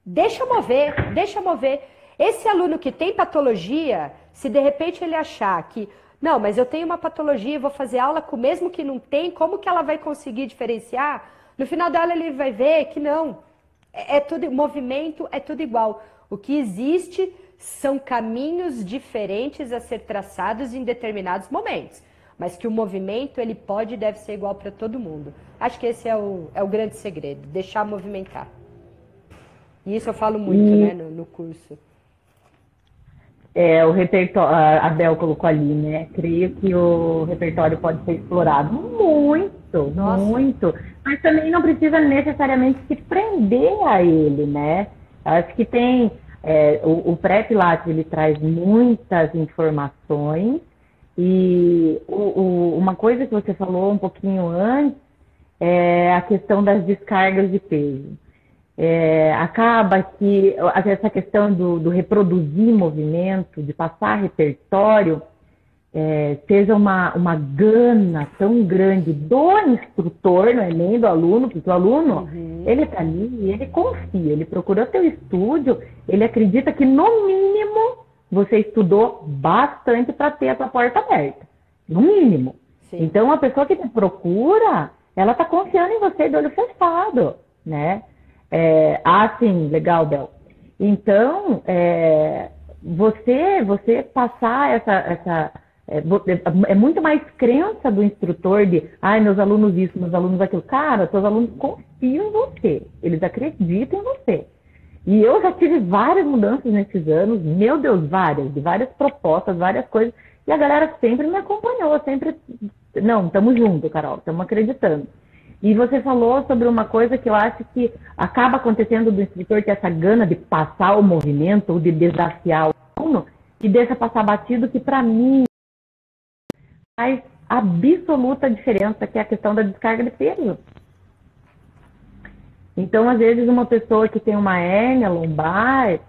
Deixa mover, deixa mover. Esse aluno que tem patologia, se de repente ele achar que, não, mas eu tenho uma patologia, vou fazer aula com o mesmo que não tem, como que ela vai conseguir diferenciar? No final da aula ele vai ver que não. Tudo, movimento é tudo igual. O que existe são caminhos diferentes a ser traçados em determinados momentos. Mas que o movimento, ele pode e deve ser igual para todo mundo. Acho que esse é o grande segredo, deixar movimentar. E isso eu falo muito, né, no curso. O repertório, a Bel colocou ali, né? Creio que o repertório pode ser explorado muito, Nossa. muito. Mas também não precisa necessariamente se prender a ele, né? Acho que tem... o pré-pilates, ele traz muitas informações. E uma coisa que você falou um pouquinho antes é a questão das descargas de peso. Acaba que essa questão do reproduzir movimento, de passar repertório, seja uma gana tão grande do instrutor, não é nem do aluno, porque o aluno, ele está ali, ele confia, ele procurou teu estúdio, ele acredita que no mínimo você estudou bastante para ter a sua porta aberta. No mínimo. Sim. Então, a pessoa que te procura, ela está confiando em você de olho fechado, né? Sim, legal, Bel. Então, você passar essa é muito mais crença do instrutor de, meus alunos isso, meus alunos aquilo. Cara, seus alunos confiam em você. Eles acreditam em você. E eu já tive várias mudanças nesses anos, meu Deus, de várias propostas, várias coisas, e a galera sempre me acompanhou, sempre, não, estamos juntos, Carol, estamos acreditando. E você falou sobre uma coisa que eu acho que acaba acontecendo do instrutor, que é essa gana de passar o movimento, ou de desafiar o aluno, e deixa passar batido, que para mim faz absoluta diferença, que é a questão da descarga de peso. Então, às vezes, uma pessoa que tem uma hérnia lombar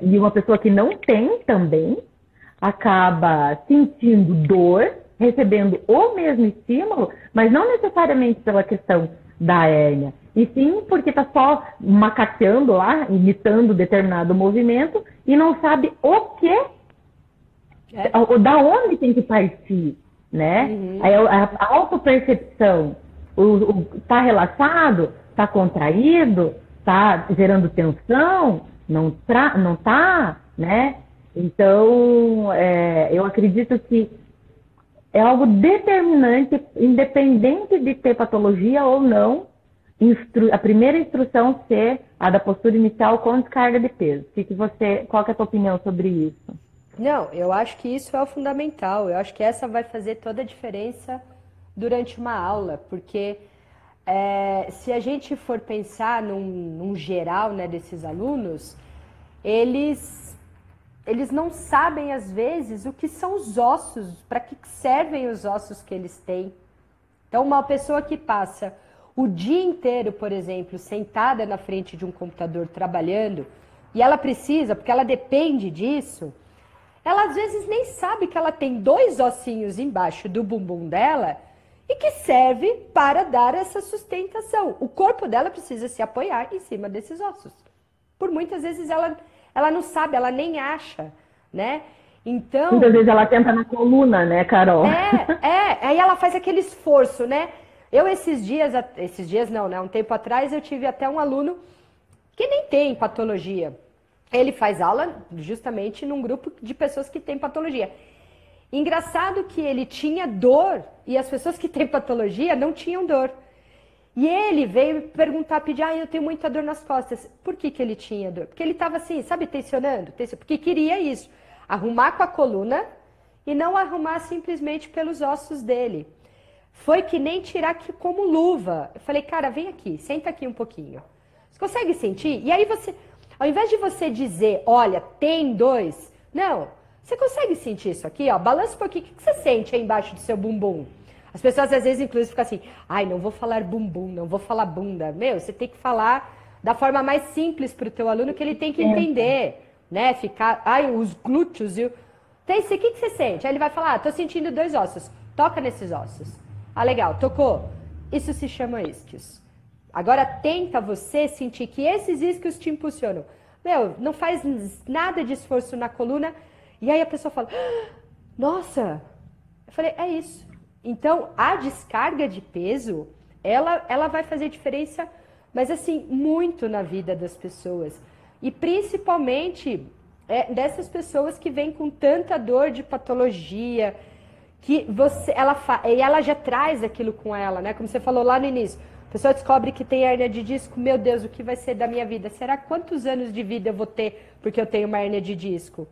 e uma pessoa que não tem também, acaba sentindo dor, recebendo o mesmo estímulo, mas não necessariamente pela questão da hérnia. E sim porque está só macaqueando lá, imitando determinado movimento e não sabe o que, da onde tem que partir, né? Aí a autopercepção, tá relaxado, tá contraído, tá gerando tensão, não tá, né? Então, eu acredito que é algo determinante, independente de ter patologia ou não, a primeira instrução ser a da postura inicial com descarga de peso. Qual que é a tua opinião sobre isso? Não, eu acho que isso é o fundamental. Eu acho que essa vai fazer toda a diferença durante uma aula, porque se a gente for pensar num geral, né, desses alunos, eles não sabem, às vezes, o que são os ossos, para que servem os ossos que eles têm. Então, uma pessoa que passa o dia inteiro, por exemplo, sentada na frente de um computador trabalhando, e ela precisa, porque ela depende disso, ela às vezes nem sabe que ela tem 2 ossinhos embaixo do bumbum dela e que serve para dar essa sustentação. O corpo dela precisa se apoiar em cima desses ossos. Por muitas vezes ela não sabe, ela nem acha, né? Então... Muitas vezes ela tenta na coluna, né, Carol? Aí ela faz aquele esforço, né? Eu esses dias não, né? Um tempo atrás eu tive até um aluno que nem tem patologia. Ele faz aula justamente num grupo de pessoas que têm patologia. Engraçado que ele tinha dor e as pessoas que têm patologia não tinham dor. E ele veio perguntar, pedir, eu tenho muita dor nas costas. Por que ele tinha dor? Porque ele estava assim, sabe, tensionando, porque queria isso, arrumar com a coluna e não arrumar simplesmente pelos ossos dele. Foi que nem tirar como luva. Eu falei, cara, vem aqui, senta aqui um pouquinho. Você consegue sentir? E aí você, ao invés de você dizer, olha, tem 2, não, você consegue sentir isso aqui, ó, balança um pouquinho, o que você sente aí embaixo do seu bumbum? As pessoas às vezes, inclusive, ficam assim, não vou falar bumbum, não vou falar bunda. Meu, você tem que falar da forma mais simples para o teu aluno que ele tem que entender, né? Ficar, os glúteos e o... Então, o que você sente? Aí ele vai falar, tô sentindo 2 ossos, toca nesses ossos. Legal, tocou. Isso se chama isquios. Agora tenta você sentir que esses isquios te impulsionam. Meu, não faz nada de esforço na coluna. E aí a pessoa fala, nossa. Eu falei, é isso. Então, a descarga de peso, ela vai fazer diferença, mas assim, muito na vida das pessoas. E principalmente dessas pessoas que vêm com tanta dor de patologia, que ela já traz aquilo com ela, né? Como você falou lá no início, a pessoa descobre que tem hérnia de disco, meu Deus, o que vai ser da minha vida? Será quantos anos de vida eu vou ter porque eu tenho uma hérnia de disco?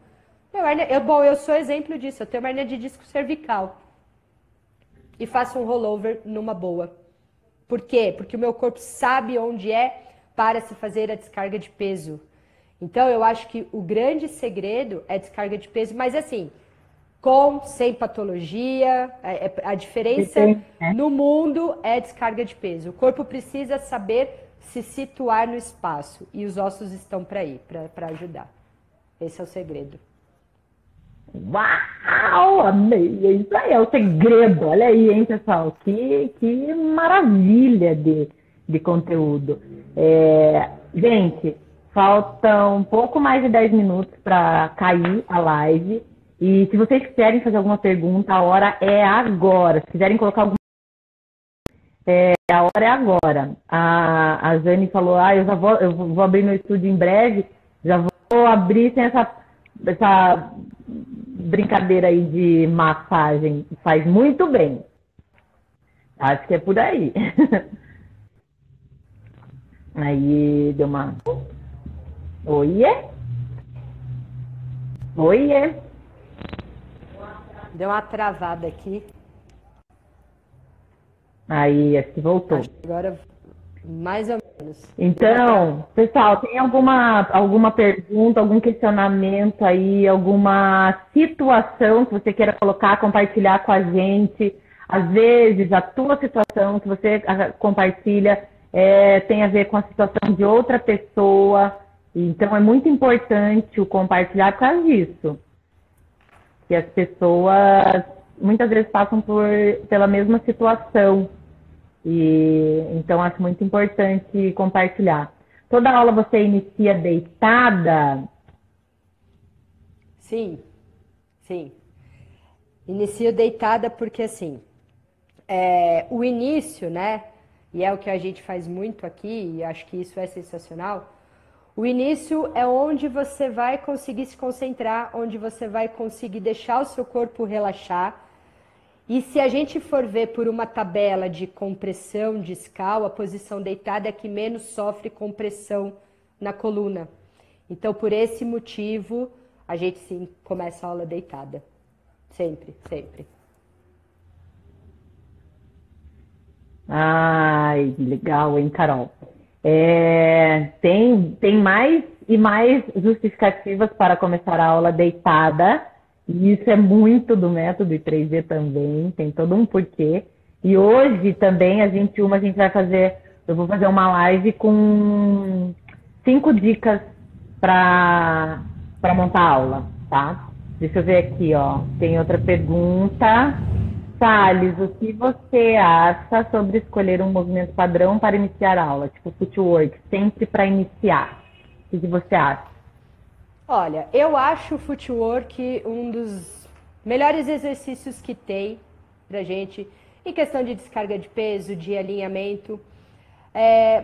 Eu sou exemplo disso, eu tenho uma hérnia de disco cervical e faço um rollover numa boa. Por quê? Porque o meu corpo sabe onde é para se fazer a descarga de peso. Então eu acho que o grande segredo é descarga de peso, mas assim, sem patologia, a diferença no mundo é descarga de peso. O corpo precisa saber se situar no espaço e os ossos estão para ajudar. Esse é o segredo. Uau, amei! Isso aí é o segredo. Olha aí, hein, pessoal? Que maravilha de conteúdo. Gente, faltam um pouco mais de 10 minutos para cair a live. E se vocês quiserem fazer alguma pergunta, a hora é agora. Se quiserem colocar alguma a hora é agora. A Jane falou, eu vou abrir meu estúdio em breve, já vou abrir sem essa brincadeira aí de massagem. Faz muito bem. Acho que é por aí. Aí deu uma... Oiê? Oiê? Deu uma travada aqui. Aí, acho que voltou. Agora, mais ou menos. Então, pessoal, tem alguma pergunta, algum questionamento aí, alguma situação que você queira colocar, compartilhar com a gente? Às vezes, a tua situação que você compartilha tem a ver com a situação de outra pessoa. Então, é muito importante o compartilhar por causa disso. Que as pessoas muitas vezes passam pela mesma situação. E então acho muito importante compartilhar. Toda aula você inicia deitada? Sim, sim. Inicio deitada porque, assim, o início, né? E é o que a gente faz muito aqui, e acho que isso é sensacional. O início é onde você vai conseguir se concentrar, onde você vai conseguir deixar o seu corpo relaxar. E se a gente for ver por uma tabela de compressão discal, a posição deitada é a que menos sofre compressão na coluna. Então, por esse motivo, a gente sim começa a aula deitada. Sempre, sempre. Ai, legal, hein, Carol? Tem mais e mais justificativas para começar a aula deitada. E isso é muito do método 3D também, tem todo um porquê. E hoje também eu vou fazer uma live com 5 dicas para montar a aula, tá? Deixa eu ver aqui, ó. Tem outra pergunta. Thales, o que você acha sobre escolher um movimento padrão para iniciar a aula? Tipo footwork, sempre para iniciar. O que você acha? Olha, eu acho o footwork um dos melhores exercícios que tem pra gente em questão de descarga de peso, de alinhamento,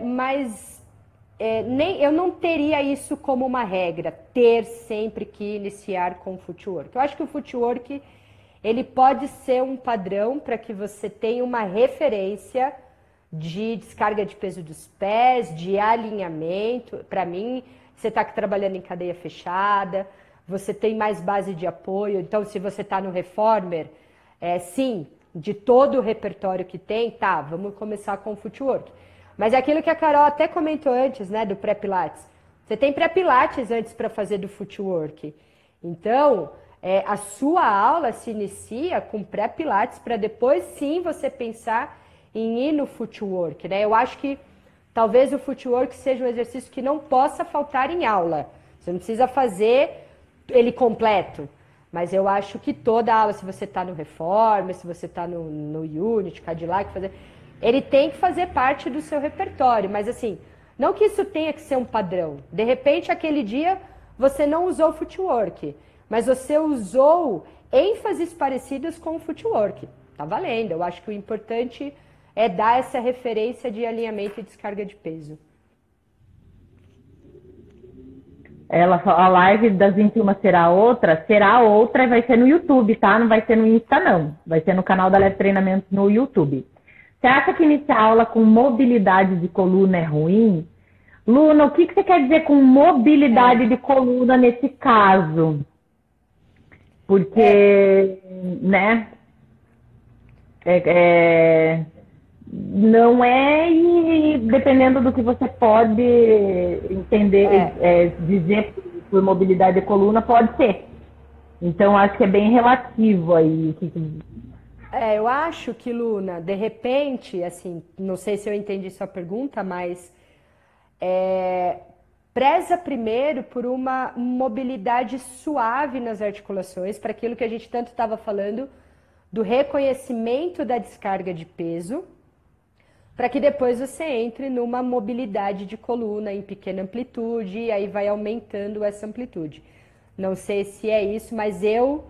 mas eu não teria isso como uma regra, ter sempre que iniciar com footwork. Eu acho que o footwork ele pode ser um padrão para que você tenha uma referência de descarga de peso dos pés, de alinhamento. Para mim, você está trabalhando em cadeia fechada, você tem mais base de apoio. Então, se você está no Reformer, sim, de todo o repertório que tem, tá, vamos começar com o footwork. Mas é aquilo que a Carol até comentou antes, né, do pré-pilates. Você tem pré-pilates antes para fazer do footwork. Então, a sua aula se inicia com pré-pilates para depois, sim, você pensar em ir no footwork, né? Eu acho que talvez o footwork seja um exercício que não possa faltar em aula. Você não precisa fazer ele completo. Mas eu acho que toda aula, se você está no Reformer, se você está no Unity, Cadillac, ele tem que fazer parte do seu repertório. Mas assim, não que isso tenha que ser um padrão. De repente, aquele dia, você não usou footwork, mas você usou ênfases parecidas com o footwork. Tá valendo. Eu acho que o importante é dar essa referência de alinhamento e descarga de peso. A live das 21 será outra e vai ser no YouTube, tá? Não vai ser no Insta, não. Vai ser no canal da Leve Treinamentos no YouTube. Você acha que iniciar a aula com mobilidade de coluna é ruim? Luna, o que você quer dizer com mobilidade de coluna nesse caso? Porque, né? Não é, e dependendo do que você pode entender, dizer por mobilidade de coluna, pode ser. Então, acho que é bem relativo aí. Eu acho que, Luna, de repente, assim, não sei se eu entendi sua pergunta, mas preza primeiro por uma mobilidade suave nas articulações, para aquilo que a gente tanto estava falando, do reconhecimento da descarga de peso, para que depois você entre numa mobilidade de coluna em pequena amplitude e aí vai aumentando essa amplitude. Não sei se é isso, mas eu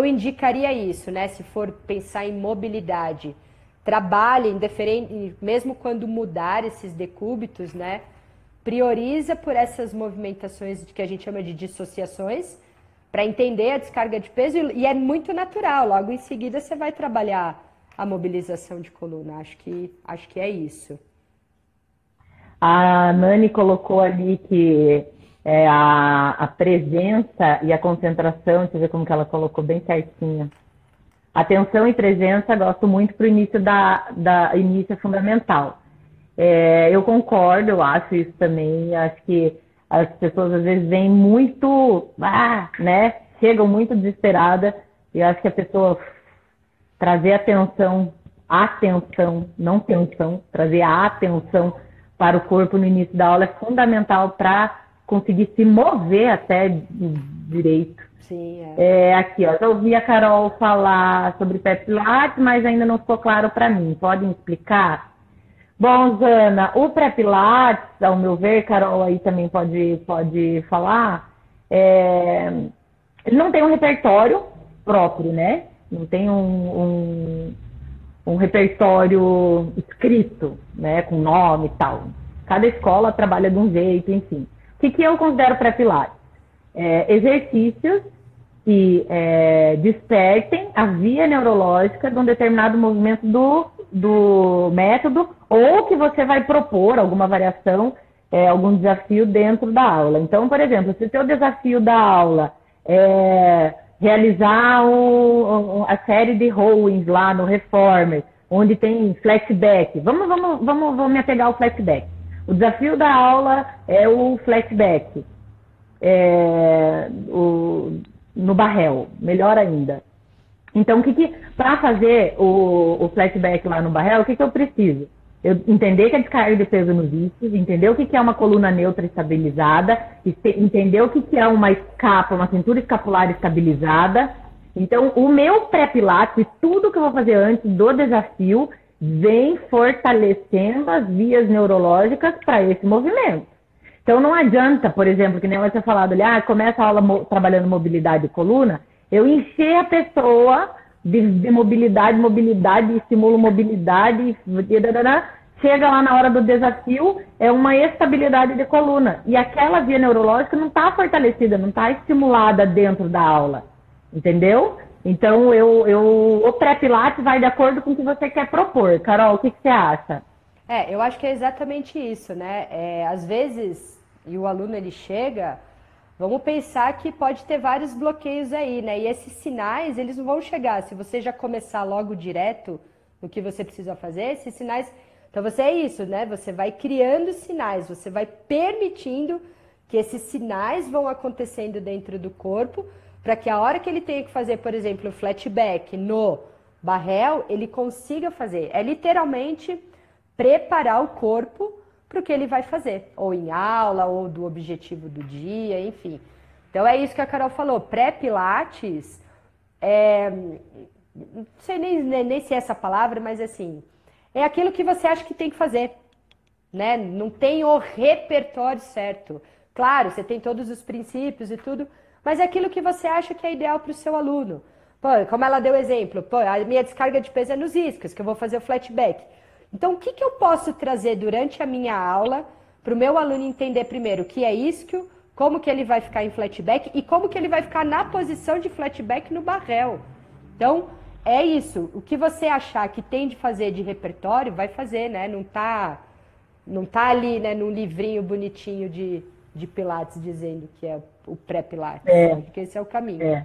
indicaria isso, né? Se for pensar em mobilidade, trabalhe, mesmo quando mudar esses decúbitos, né? Prioriza por essas movimentações que a gente chama de dissociações, para entender a descarga de peso, e é muito natural. Logo em seguida você vai trabalhar a mobilização de coluna. Acho que é isso. A Nani colocou ali que a presença e a concentração, deixa eu ver como que ela colocou bem certinho. Atenção e presença, gosto muito para o início início fundamental. Eu concordo, eu acho isso também. Acho que as pessoas às vezes vêm muito, né? Chegam muito desesperadas, e eu acho que a pessoa trazer atenção, não tensão, trazer a atenção para o corpo no início da aula é fundamental para conseguir se mover até direito. Sim, aqui, ó, já ouvi a Carol falar sobre pé pilates, mas ainda não ficou claro para mim. Podem explicar? Bom, Zana, o pré-pilates, ao meu ver, Carol aí também pode falar, ele não tem um repertório próprio, né? Não tem um repertório escrito, né? Com nome e tal. Cada escola trabalha de um jeito, enfim. O que eu considero pré-pilates? Exercícios que despertem a via neurológica de um determinado movimento do método, ou que você vai propor alguma variação, algum desafio dentro da aula. Então, por exemplo, se o seu desafio da aula é realizar a série de rowings lá no Reformer, onde tem flashback, vamos me apegar ao flashback. O desafio da aula é o flashback. No barrel, melhor ainda. Então, para fazer o flashback lá no barrel, o que eu preciso? Eu entender que é descarga de peso nos isquios, entender o que é uma coluna neutra estabilizada, entender o que é uma cintura escapular estabilizada. Então, o meu pré-pilates e tudo que eu vou fazer antes do desafio vem fortalecendo as vias neurológicas para esse movimento. Então, não adianta, por exemplo, que nem eu tinha falado ali, começa a aula trabalhando mobilidade de coluna, eu encher a pessoa de mobilidade, estimulo mobilidade, chega lá na hora do desafio, é uma estabilidade de coluna. E aquela via neurológica não está fortalecida, não está estimulada dentro da aula, entendeu? Então, o pré-pilates vai de acordo com o que você quer propor. Carol, o que você acha? Eu acho que é exatamente isso, né? Às vezes, e o aluno ele chega, vamos pensar que pode ter vários bloqueios aí, né? E esses sinais, eles não vão chegar. Se você já começar logo direto no que você precisa fazer, esses sinais... Então, você é isso, né? Você vai criando sinais, você vai permitindo que esses sinais vão acontecendo dentro do corpo, para que a hora que ele tenha que fazer, por exemplo, o flatback no barrel, ele consiga fazer. É literalmente preparar o corpo para o que ele vai fazer, ou em aula, ou do objetivo do dia, enfim. Então é isso que a Carol falou, pré-pilates, não sei nem se é essa palavra, mas assim, é aquilo que você acha que tem que fazer, né? Não tem o repertório certo. Claro, você tem todos os princípios e tudo, mas é aquilo que você acha que é ideal para o seu aluno. Pô, como ela deu exemplo, a minha descarga de peso é nos isquios, que eu vou fazer o flatback. Então, o que eu posso trazer durante a minha aula para o meu aluno entender primeiro o que é isquio, como que ele vai ficar em flatback e como que ele vai ficar na posição de flatback no barrel. Então, é isso. O que você achar que tem de fazer de repertório, vai fazer, né? Não tá ali, né, num livrinho bonitinho de Pilates dizendo que é o pré-Pilates, porque esse é o caminho.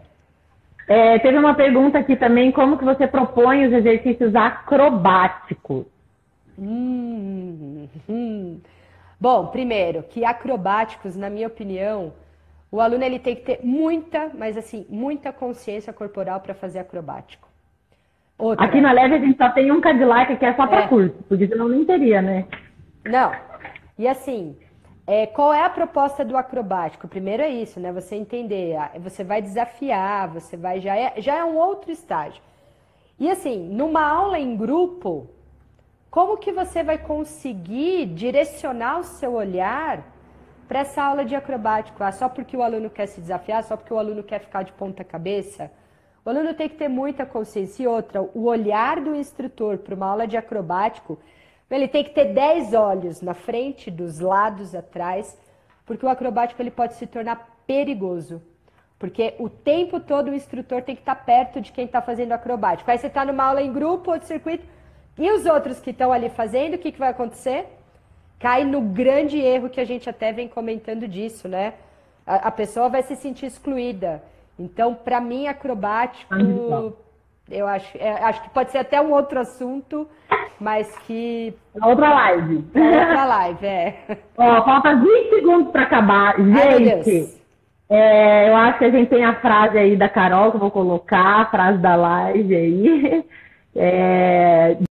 Teve uma pergunta aqui também, como que você propõe os exercícios acrobáticos? Bom, primeiro, que acrobáticos, na minha opinião, o aluno ele tem que ter muita, mas assim, muita consciência corporal para fazer acrobático. Outra. Aqui na Leve a gente só tem um Cadillac que é só para curso, porque senão nem teria, né? Não. E assim, qual é a proposta do acrobático? Primeiro é isso, né? Você entender, você vai desafiar, você vai já é um outro estágio. E assim, numa aula em grupo, como que você vai conseguir direcionar o seu olhar para essa aula de acrobático? Só porque o aluno quer se desafiar, só porque o aluno quer ficar de ponta cabeça? O aluno tem que ter muita consciência. E outra, o olhar do instrutor para uma aula de acrobático, ele tem que ter 10 olhos na frente, dos lados, atrás, porque o acrobático ele pode se tornar perigoso. Porque o tempo todo o instrutor tem que estar perto de quem está fazendo acrobático. Aí você está numa aula em grupo ou de circuito, e os outros que estão ali fazendo, o que vai acontecer? Cai no grande erro que a gente até vem comentando disso, né? A pessoa vai se sentir excluída. Então, para mim, acrobático, eu acho que pode ser até um outro assunto, mas que... Outra live. Outra live, Ó, falta 20 segundos para acabar. Gente, eu acho que a gente tem a frase aí da Carol, que eu vou colocar, a frase da live aí.